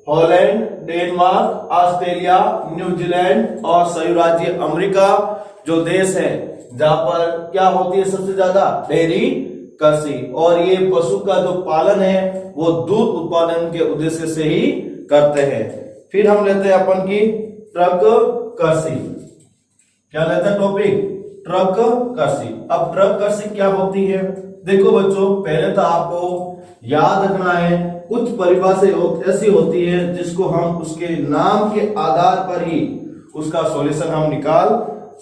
हॉलैंड, डेनमार्क, ऑस्ट्रेलिया, न्यूजीलैंड और संयुक्त राज्य अमेरिका जो देश है जहां पर क्या होती है सबसे ज्यादा? डेयरी कृषि। और ये पशु का जो पालन है वो दूध उत्पादन के उद्देश्य से ही करते हैं। फिर हम लेते हैं अपन की ट्रक कृषि। क्या लेते हैं टॉपिक? ट्रक कृषि। अब ट्रक कृषि क्या होती है? देखो बच्चों, पहले तो आपको याद रखना है कुछ परिभाषाएं ऐसी होती है जिसको हम उसके नाम के आधार पर ही उसका सॉल्यूशन हम निकाल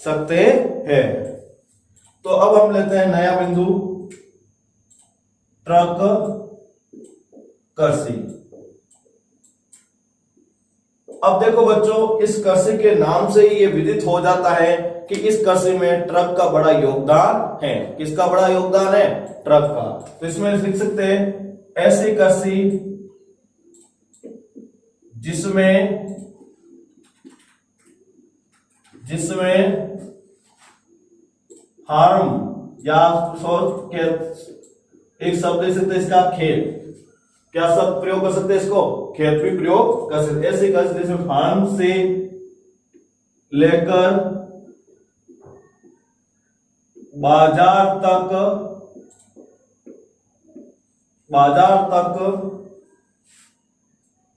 सकते हैं। तो अब हम लेते हैं नया बिंदु, ट्रक कृषि। अब देखो बच्चों, इस कृषि के नाम से ही ये विदित हो जाता है कि इस कृषि में ट्रक का बड़ा योगदान है। किसका बड़ा योगदान है? ट्रक का। तो इसमें लिख सकते हैं ऐसी कृषि जिसमें फार्म या एक शब्द दे सकते इसका खेत। क्या शब्द प्रयोग कर सकते हैं इसको? खेत भी प्रयोग कर सकते। ऐसी कृषि जिसमें फार्म से लेकर बाजार तक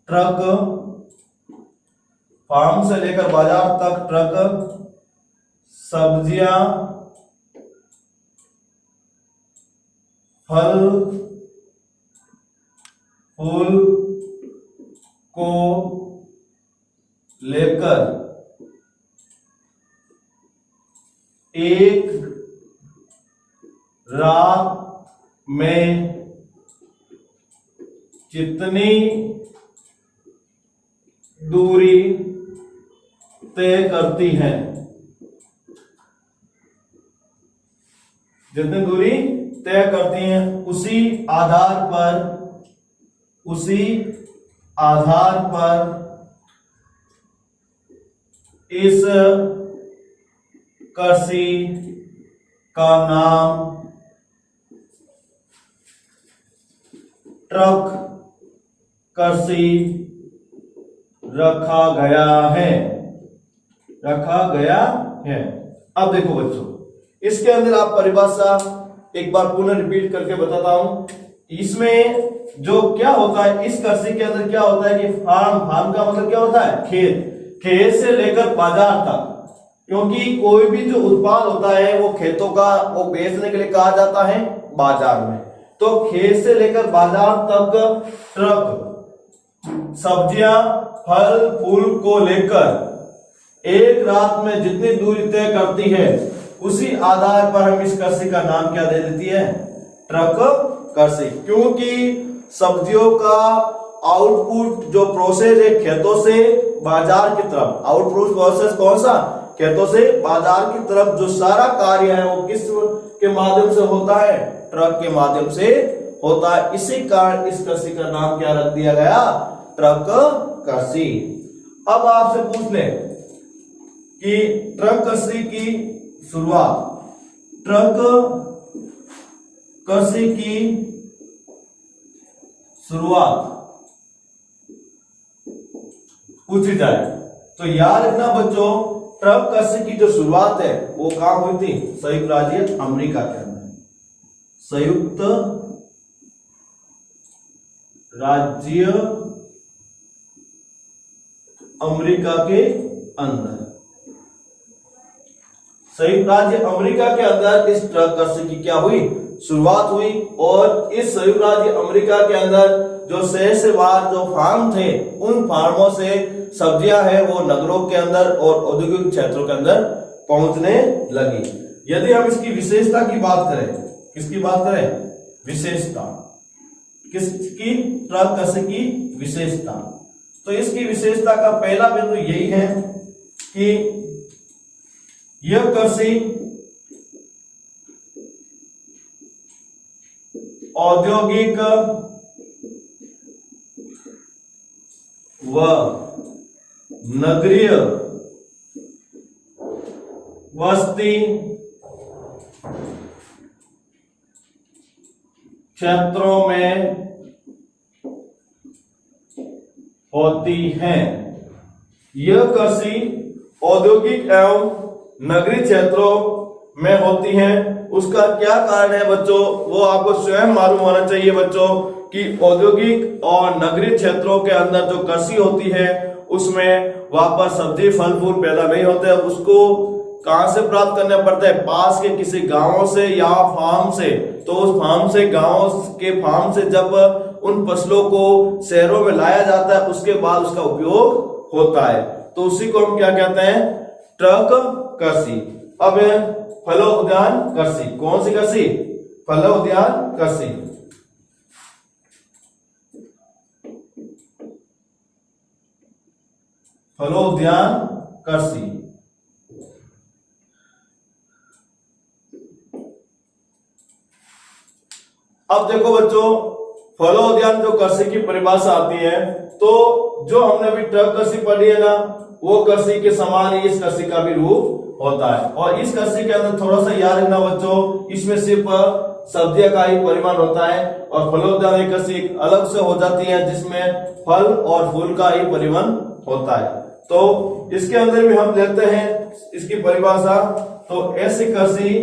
ट्रक, फार्म से लेकर बाजार तक ट्रक सब्जियां, फल फूल को लेकर एक रात में जितनी दूरी तय करती हैं, जितनी दूरी तय करती हैं उसी आधार पर इस कृषि का नाम ट्रक कृषि रखा गया है। अब देखो बच्चों, इसके अंदर आप परिभाषा एक बार पुनः रिपीट करके बताता हूं। इसमें जो क्या होता है, इस कृषि के अंदर क्या होता है कि फार्म का मतलब क्या होता है, खेत से लेकर बाजार तक। क्योंकि कोई भी जो उत्पाद होता है वो खेतों का, वो बेचने के लिए कहा जाता है बाजार में। तो खेत से लेकर बाजार तक ट्रक सब्जियां, फल फूल को लेकर एक रात में जितनी दूरी तय करती है, उसी आधार पर हम इस कृषि का नाम क्या दे देती है, ट्रक कृषि। क्योंकि सब्जियों का आउटपुट जो प्रोसेस है खेतों से बाजार की तरफ, आउटपुट प्रोसेस कौन सा, खेतों से बाजार की तरफ जो सारा कार्य है वो किस के माध्यम से होता है, ट्रक के माध्यम से होता है। इसी कारण इस कृषि का नाम क्या रख दिया गया, ट्रक कृषि। अब आपसे पूछ ले कि ट्रक कृषि की शुरुआत, ट्रक कृषि की शुरुआत पूछी जाए तो याद रखना बच्चों, ट्रक कृषि की जो शुरुआत है वो कहां हुई थी, संयुक्त राज्य अमेरिका के अंदर, संयुक्त राज्य अमेरिका के अंदर, संयुक्त राज्य अमेरिका के अंदर इस ट्रक कृषि की क्या हुई, शुरुआत हुई। और इस संयुक्त राज्य अमेरिका के अंदर जो शहर से बाहर जो फार्म थे, उन फार्मों से सब्जियां हैं वो नगरों के अंदर और औद्योगिक क्षेत्रों के अंदर पहुंचने लगी। यदि हम इसकी विशेषता की बात करें, किसकी बात करें, विशेषता, किसकी, ट्रक कृषि की विशेषता, तो इसकी विशेषता का पहला बिंदु यही है कि यह कृषि औद्योगिक व नगरीय वस्ती क्षेत्रों में होती है। यह कृषि औद्योगिक एवं नगरीय क्षेत्रों में होती है। उसका क्या कारण है बच्चों, वो आपको स्वयं मालूम होना चाहिए बच्चों कि औद्योगिक और नगरीय क्षेत्रों के अंदर जो कृषि होती है उसमें वहां पर सब्जी फल फूल पैदा नहीं होते। उसको कहां से प्राप्त करना पड़ता है, पास के किसी गांव से या फार्म से। तो उस फार्म से, गांव के फार्म से जब उन फसलों को शहरों में लाया जाता है, उसके बाद उसका उपयोग होता है। तो उसी को हम क्या कहते हैं, ट्रक कृषि। अब फलो उद्यान कृषि, कौन सी कृषि, फलो उद्यान कृषि। फलो उद्यान कृषि। अब देखो बच्चों, फलो उद्यान जो कृषि की परिभाषा आती है, तो जो हमने अभी ट्रक कृषि पढ़ी है ना, वो कृषि के समान ही इस कृषि का भी रूप होता है। और इस कृषि के अंदर थोड़ा सा याद रखना बच्चों, इसमें सिर्फ सब्जियां का ही परिमाण होता है और फलोद्यान कृषि अलग से हो जाती है जिसमें फल और फूल का ही परिमाण होता है। तो इसके अंदर भी हम लेते हैं इसकी परिभाषा। तो ऐसी कृषि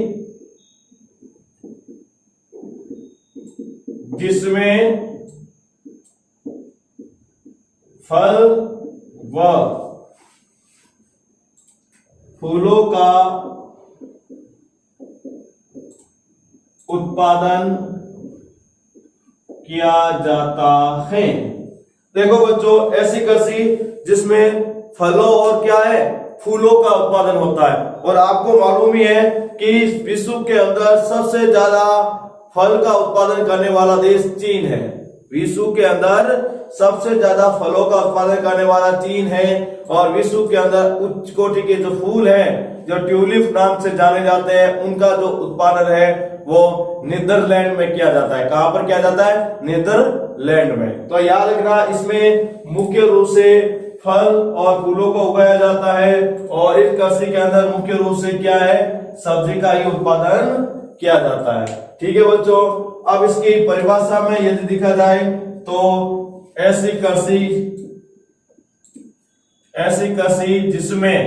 जिसमें फल व फूलों का उत्पादन किया जाता है। देखो बच्चों, ऐसी कृषि जिसमें फलों और क्या है, फूलों का उत्पादन होता है। और आपको मालूम ही है कि विश्व के अंदर सबसे ज्यादा फल का उत्पादन करने वाला देश चीन है। विश्व के अंदर सबसे ज्यादा फलों का उत्पादन करने वाला चीन है। और विश्व के अंदर उच्च कोटि के जो फूल हैं, जो ट्यूलिप नाम से जाने जाते हैं, उनका जो उत्पादन है वो नीदरलैंड में किया जाता है। कहां पर किया जाता है, नीदरलैंड में। तो याद रखना, इसमें मुख्य रूप से फल और फूलों को उगाया जाता है। और इस कृषि के अंदर मुख्य रूप से क्या है, सब्जी का ही उत्पादन किया जाता है। ठीक है बच्चों, अब इसकी परिभाषा में यदि देखा जाए तो ऐसी कृषि जिसमें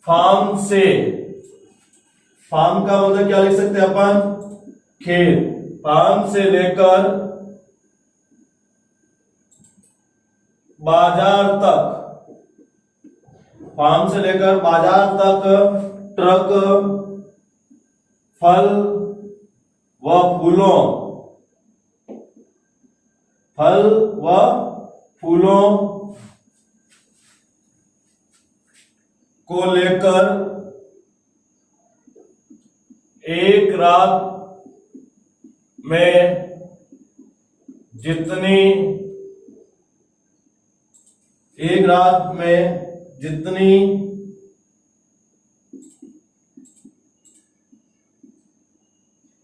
फार्म से, फार्म का मतलब क्या लिख सकते हैं अपन, खेत, फार्म से लेकर बाजार तक, फार्म से लेकर बाजार तक ट्रक फल व फूलों, फल व फूलों को लेकर एक रात में जितनी, एक रात में जितनी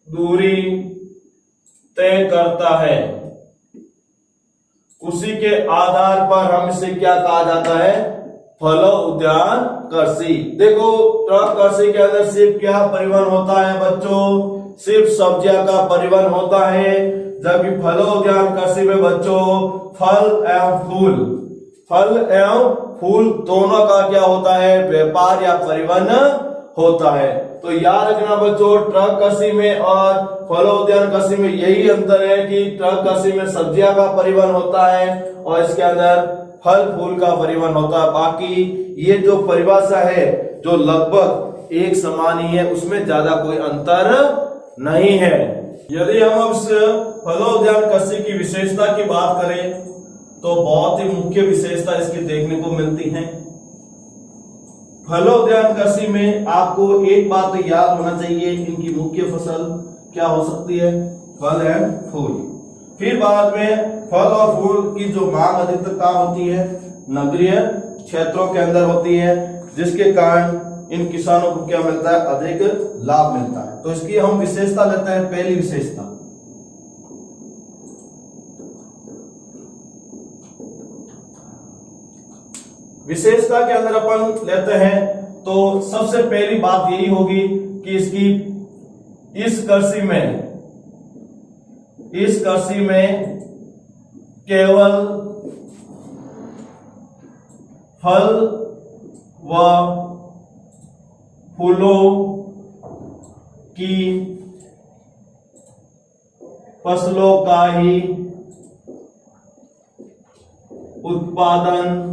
दूरी तय करता है उसी के आधार पर हम इसे क्या कहा जाता है, फल उद्यान कृषि। देखो ट्रक कृषि के अंदर सिर्फ क्या परिवहन होता है बच्चों, सिर्फ सब्जियां का परिवहन होता है, जबकि फल उद्यान कृषि में बच्चों फल एवं फूल, फल एवं फूल दोनों का क्या होता है, व्यापार या परिवहन होता है। तो याद रखना बच्चों, ट्रक कृषि में और फल उद्यान कृषि में यही अंतर है कि ट्रक कृषि में सब्जियां का परिवहन होता है और इसके अंदर फल फूल का परिवहन होता है। बाकी ये जो परिभाषा है जो लगभग एक समान ही है, उसमें ज्यादा कोई अंतर नहीं है। यदि हम अब फल उद्यान कृषि की विशेषता की बात करें तो बहुत ही मुख्य विशेषता इसकी देखने को मिलती है। फल उद्यान कृषि में आपको एक बात तो याद होना चाहिए, इनकी मुख्य फसल क्या हो सकती है, फल एंड फूल। फिर बाद में फल और फूल की जो मांग अधिकतर कहाँ होती है, नगरीय क्षेत्रों के अंदर होती है, जिसके कारण इन किसानों को क्या मिलता है, अधिक लाभ मिलता है। तो इसकी हम विशेषता लेते हैं, पहली विशेषता विशेषता के अंदर अपन लेते हैं तो सबसे पहली बात यही होगी कि इसकी इस कृषि में केवल फल व फूलों की फसलों का ही उत्पादन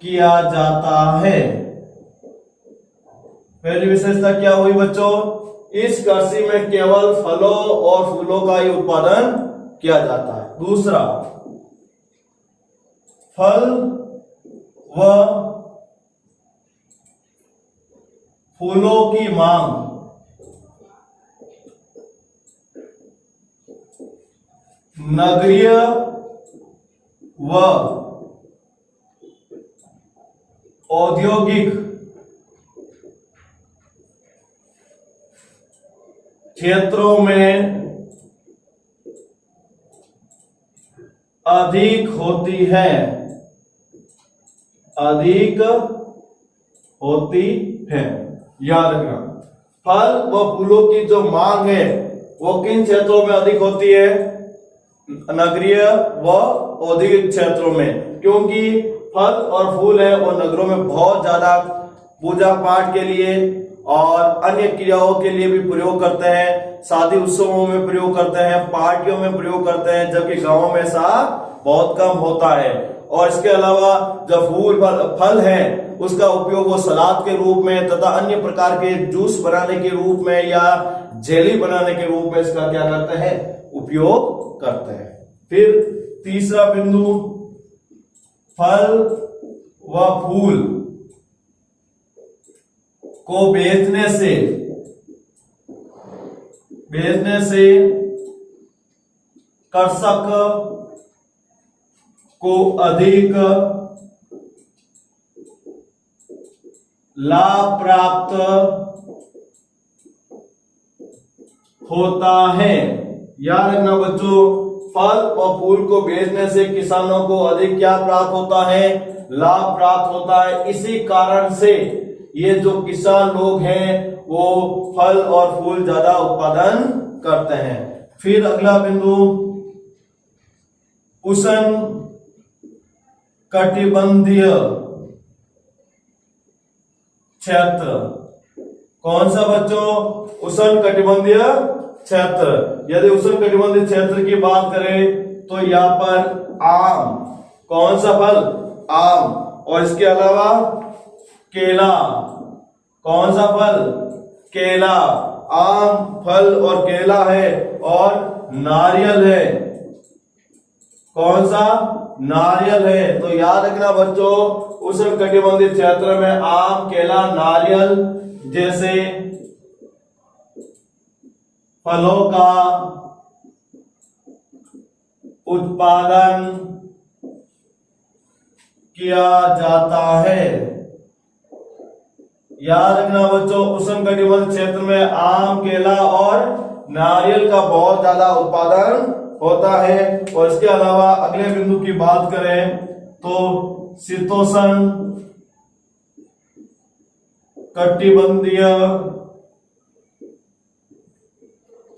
किया जाता है। पहली विशेषता क्या हुई बच्चों, इस कृषि में केवल फलों और फूलों का ही उत्पादन किया जाता है। दूसरा, फल व फूलों की मांग नगरीय व औद्योगिक क्षेत्रों में अधिक होती है, अधिक होती है। याद रखना, फल व फूलों की जो मांग है वो किन क्षेत्रों में अधिक होती है, नगरीय व औद्योगिक क्षेत्रों में, क्योंकि फल और फूल है वो नगरों में बहुत ज्यादा पूजा पाठ के लिए और अन्य क्रियाओं के लिए भी प्रयोग करते हैं, शादी उत्सवों में प्रयोग करते हैं, पार्टियों में प्रयोग करते हैं, जबकि गांवों में ऐसा बहुत कम होता है। और इसके अलावा जो फल है उसका उपयोग वो सलाद के रूप में तथा अन्य प्रकार के जूस बनाने के रूप में या जेली बनाने के रूप में इसका क्या करते हैं, उपयोग करते हैं। फिर तीसरा बिंदु, फल व फूल को बेचने से कृषक को अधिक लाभ प्राप्त होता है। याद रखना बच्चों, फल और फूल को बेचने से किसानों को अधिक क्या प्राप्त होता है, लाभ प्राप्त होता है। इसी कारण से ये जो किसान लोग हैं वो फल और फूल ज्यादा उत्पादन करते हैं। फिर अगला बिंदु, उष्ण कटिबंधीय क्षेत्र। कौन सा बच्चों? उष्ण कटिबंधीय क्षेत्र। यदि उष्ण कटिबंधीय क्षेत्र की बात करें तो यहाँ पर आम, कौन सा फल? आम। और इसके अलावा केला, कौन सा फल? केला। आम, फल और केला है। और नारियल है, कौन सा? नारियल है। तो याद रखना बच्चों, उष्ण कटिबंधीय क्षेत्र में आम, केला, नारियल जैसे फलों का उत्पादन किया जाता है। याद रखना बच्चों, उष्ण कटिबंधीय क्षेत्र में आम, केला और नारियल का बहुत ज्यादा उत्पादन होता है। और इसके अलावा अगले बिंदु की बात करें तो शीतोष्ण कटिबंधीय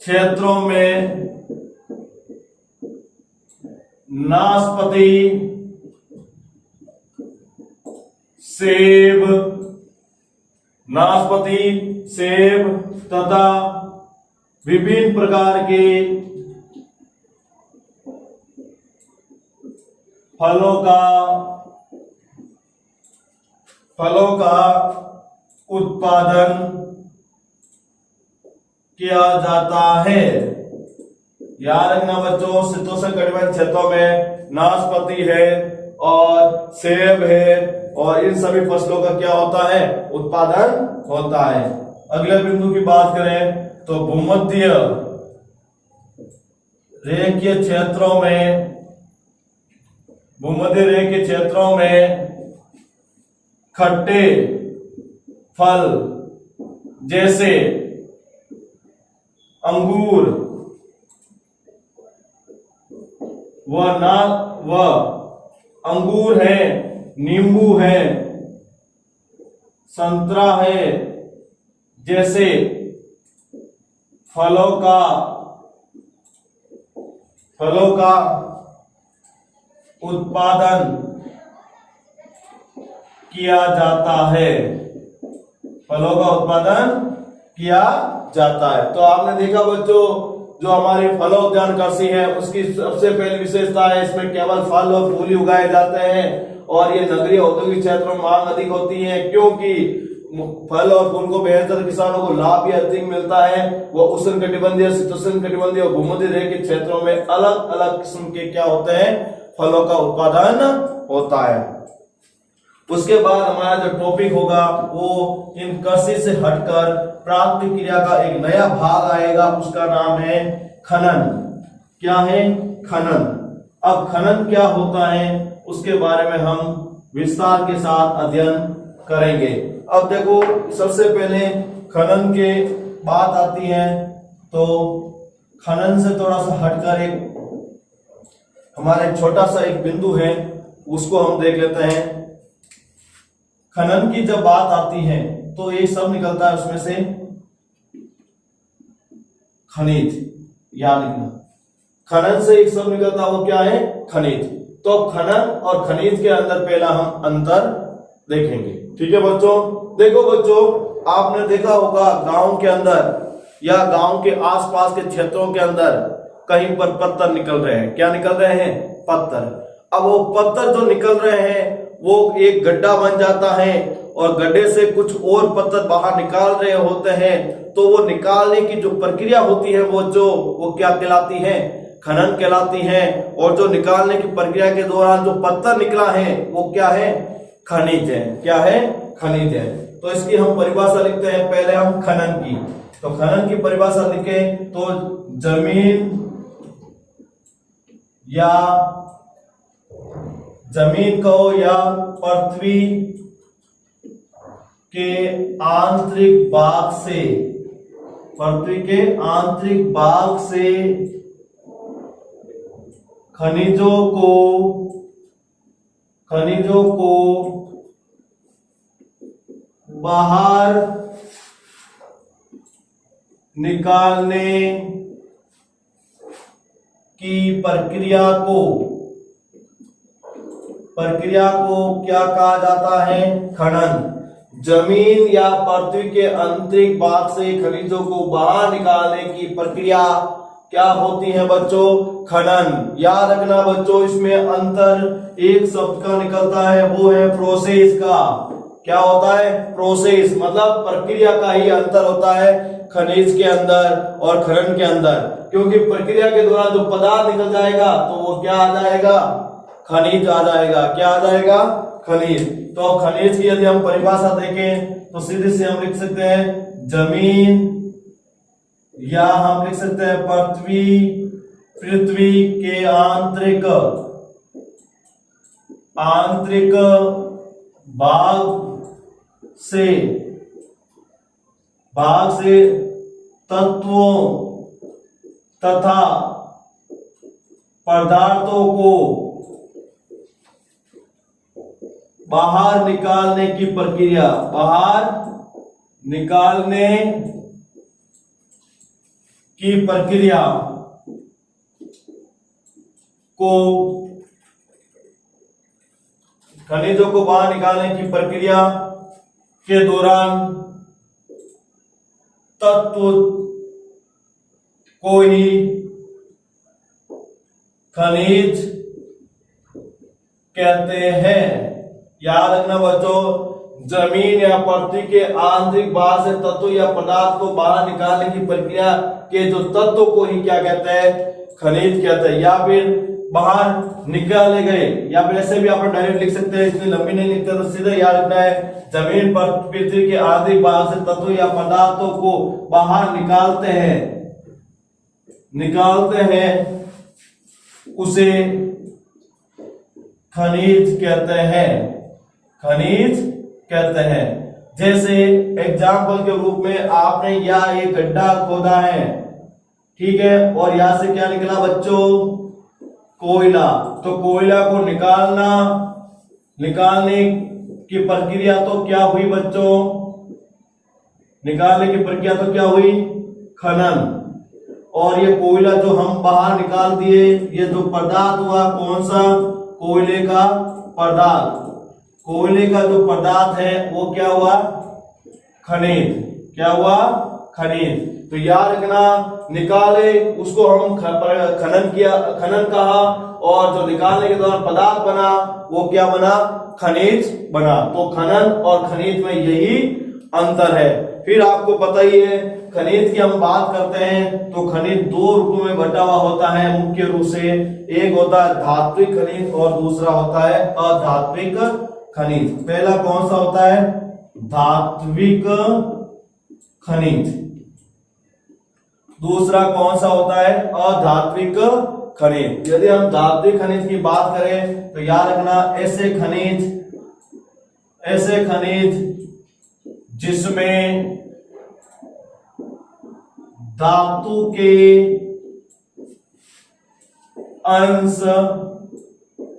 क्षेत्रों में नाशपाती, सेब, नाशपाती, सेब तथा विभिन्न प्रकार के फलों का उत्पादन किया जाता है। याद रखना बच्चों, शीतोष्ण कटिबंधीय क्षेत्रों में नाशपाती है और सेब है और इन सभी फसलों का क्या होता है? उत्पादन होता है। अगले बिंदु की बात करें तो भूमध्य रेखीय क्षेत्रों में खट्टे फल जैसे अंगूर व अंगूर है, नींबू है, संतरा है जैसे फलों का उत्पादन किया जाता है। फलों का उत्पादन किया जाता है। तो आपने देखा बच्चों, जो हमारी फलों उद्यान कृषि है उसकी सबसे पहली विशेषता है इसमें केवल फल और फूल ही उगाए जाते हैं। और ये नगरीय औद्योगिक क्षेत्रों में मांग अधिक होती है, क्योंकि फल और फूल को बेहतर किसानों को लाभ भी अधिक मिलता है। वो उष्ण कटिबंधीय, शीतोष्ण कटिबंधीय और भूमध्य रेखीय क्षेत्रों में अलग अलग किस्म के क्या होते हैं? फलों का उत्पादन होता है। उसके बाद हमारा जो टॉपिक होगा वो इन कृषि से हटकर प्राकृतिक क्रिया का एक नया भाग आएगा, उसका नाम है खनन। क्या है? खनन। अब खनन क्या होता है उसके बारे में हम विस्तार के साथ अध्ययन करेंगे। अब देखो, सबसे पहले खनन के बात आती है तो खनन से थोड़ा सा हटकर एक हमारे छोटा सा एक बिंदु है, उसको हम देख लेते हैं। खनन की जब बात आती है तो एक शब्द निकलता है उसमें से खनिज। याद रखना, खनन से एक शब्द निकलता है, वो क्या है? खनिज। तो खनन और खनिज के अंदर पहला हम अंतर देखेंगे। ठीक है बच्चों? देखो बच्चों, आपने देखा होगा गांव के अंदर या गांव के आसपास के क्षेत्रों के अंदर कहीं पर पत्थर निकल रहे हैं। क्या निकल रहे हैं? पत्थर। अब वो पत्थर जो निकल रहे हैं वो एक गड्ढा बन जाता है और गड्ढे से कुछ और पत्थर बाहर निकाल रहे होते हैं। तो वो निकालने की जो प्रक्रिया होती है वो क्या कहलाती है? खनन कहलाती है। और जो निकालने की प्रक्रिया के दौरान जो पत्थर निकला है वो क्या है? खनिज है। क्या है? खनिज है। तो इसकी हम परिभाषा लिखते हैं पहले हम खनन की। तो खनन की परिभाषा लिखे तो जमीन को या पृथ्वी के आंतरिक भाग से खनिजों को बाहर निकालने की प्रक्रिया को प्रक्रिया को क्या कहा जाता है? खनन। जमीन या पृथ्वी के आंतरिक भाग से खनिजों को बाहर निकालने की प्रक्रिया क्या होती है बच्चों? खनन। याद रखना बच्चों, इसमें अंतर एक शब्द का निकलता है, वो है प्रोसेस का। क्या होता है? प्रोसेस, मतलब प्रक्रिया का ही अंतर होता है खनिज के अंदर और खनन के अंदर। क्योंकि प्रक्रिया के दौरान जो पदार्थ निकल जाएगा तो वो क्या आ जाएगा? खनिज आ जाएगा। क्या आ जाएगा? खनिज। तो खनिज की यदि हम परिभाषा देखें तो सीधे से हम लिख सकते हैं जमीन, या हम लिख सकते हैं पृथ्वी के आंतरिक भाग से तत्वों तथा पदार्थों को बाहर निकालने की प्रक्रिया, बाहर निकालने की प्रक्रिया को, खनिजों को बाहर निकालने की प्रक्रिया के दौरान तत्व को ही खनिज कहते हैं। याद रखना बच्चों, जमीन या पृथ्वी के आंतरिक भाग से तत्व या पदार्थ को बाहर निकालने की प्रक्रिया के जो तत्व को ही क्या कहते हैं? खनिज कहते हैं। या फिर बाहर निकाले गए, या फिर ऐसे भी आप डायरेक्ट लिख सकते हैं, इतनी लंबी नहीं लिखते तो सीधे याद रखना है जमीन पर पृथ्वी के आंतरिक भाग से तत्व या पदार्थों को बाहर निकालते हैं उसे खनिज कहते हैं। खनिज कहते हैं। जैसे एग्जाम्पल के रूप में आपने यहाँ एक गड्ढा खोदा है, ठीक है, और यहां से क्या निकला बच्चों? कोयला। तो कोयला को निकालने की प्रक्रिया तो क्या हुई बच्चों? निकालने की प्रक्रिया तो क्या हुई? खनन। और ये कोयला जो हम बाहर निकाल दिए, ये जो पदार्थ हुआ कौन सा? कोयले का पदार्थ। कोयले का जो पदार्थ है वो क्या हुआ? खनिज। क्या हुआ? खनिज। तो याद रखना, निकाले उसको हम खनन कहा, और जो निकालने के दौरान पदार्थ बना वो क्या बना? खनिज बना। तो खनन और खनिज में यही अंतर है। फिर आपको पता ही है, खनिज की हम बात करते हैं तो खनिज दो रूपों में बटा हुआ होता है मुख्य रूप से। एक होता है धात्विक खनिज और दूसरा होता है अधात्विक खनिज। पहला कौन सा होता है? धात्विक खनिज। दूसरा कौन सा होता है? अधात्विक खनिज। यदि हम धात्विक खनिज की बात करें तो याद रखना, ऐसे खनिज जिसमें धातु के अंश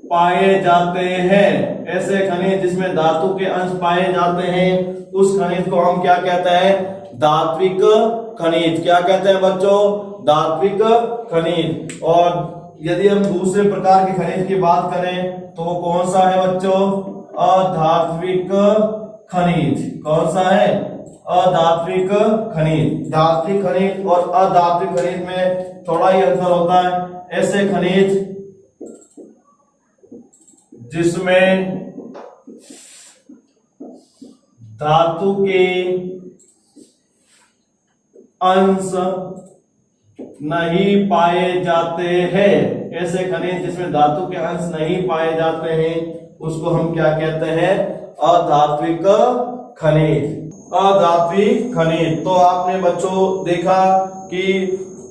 पाए जाते हैं, ऐसे खनिज जिसमें धातु के अंश पाए जाते हैं, उस खनिज को हम क्या कहते हैं? धात्विक खनिज। क्या कहते हैं बच्चों? धात्विक खनिज। और यदि हम दूसरे प्रकार के खनिज की बात करें तो कौन सा है बच्चों? अधात्विक खनिज। कौन सा है? अधात्विक खनिज। धात्विक खनिज और अधात्विक खनिज में थोड़ा ही अंतर होता है। ऐसे खनिज जिसमें धातु के अंश नहीं पाए जाते हैं, ऐसे खनिज जिसमें धातु के अंश नहीं पाए जाते हैं, उसको हम क्या कहते हैं? अधात्विक खनिज। अधात्विक खनिज। तो आपने बच्चों देखा कि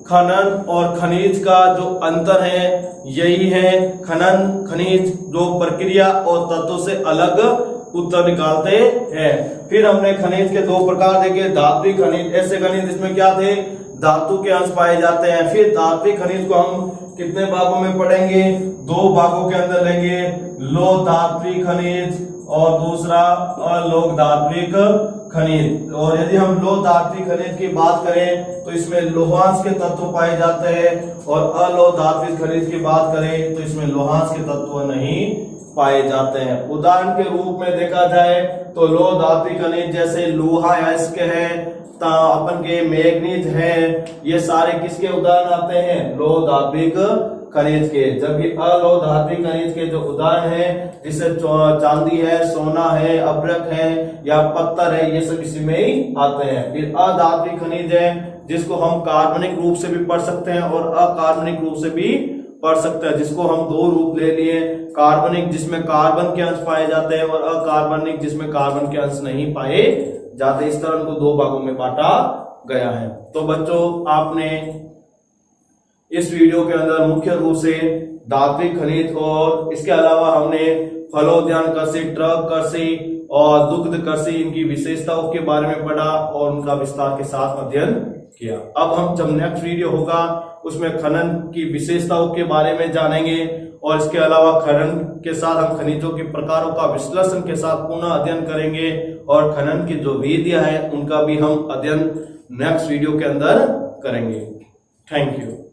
खनन और खनिज का जो अंतर है यही है। खनिज जो प्रक्रिया और तत्वों से अलग उत्तर निकालते हैं। फिर हमने खनिज के दो प्रकार देखे, धात्विक खनिज, ऐसे खनिज जिसमें क्या थे? धातु के अंश पाए जाते हैं। फिर धात्विक खनिज को हम कितने भागों में पढ़ेंगे? दो भागों के अंदर लेंगे, लोह धात्विक खनिज और दूसरा अलोह धात्विक खनिज। और यदि हम लोह धात्विक खनिज की बात करें तो इसमें लोहांश के तत्व पाए जाते हैं, और अलोह धात्विक खनिज की बात करें तो इसमें लोहांश के तत्व नहीं पाए जाते हैं। उदाहरण के रूप में देखा जाए तो लौह धात्विक खनिज जैसे लोहा अयस्क है, अपन के मैग्नीज है, ये सारे किसके उदाहरण आते हैं? लौह धात्विक खनिज के। जब ये अलोह धात्विक खनिज के जो उदाहरण है, जिससे चांदी है, सोना है, अभ्रक है या पत्थर है, ये सब इसी में ही आते हैं। फिर अधात्विक खनिज है जिसको हम कार्बनिक रूप से भी पढ़ सकते हैं और अकार्बनिक रूप से भी पढ़ सकते हैं, जिसको हम दो रूप ले लिए, कार्बनिक जिसमें कार्बन के अंश पाए जाते हैं और अकार्बनिक जिसमें कार्बन के अंश नहीं पाए जाते। इस तरह उनको दो भागों में बांटा गया है। तो बच्चों, आपने इस वीडियो के अंदर मुख्य रूप से धात्विक खनिज और इसके अलावा हमने फलोद्यान कृषि, ट्रक कृषि और दुग्ध कृषि, इनकी विशेषताओं के बारे में पढ़ा और उनका विस्तार के साथ अध्ययन किया। अब हम जब नेक्स्ट वीडियो होगा उसमें खनन की विशेषताओं के बारे में जानेंगे और इसके अलावा खनन के साथ हम खनिजों के प्रकारों का विश्लेषण के साथ पुनः अध्ययन करेंगे और खनन की जो विधियां हैं उनका भी हम अध्ययन नेक्स्ट वीडियो के अंदर करेंगे। Thank you.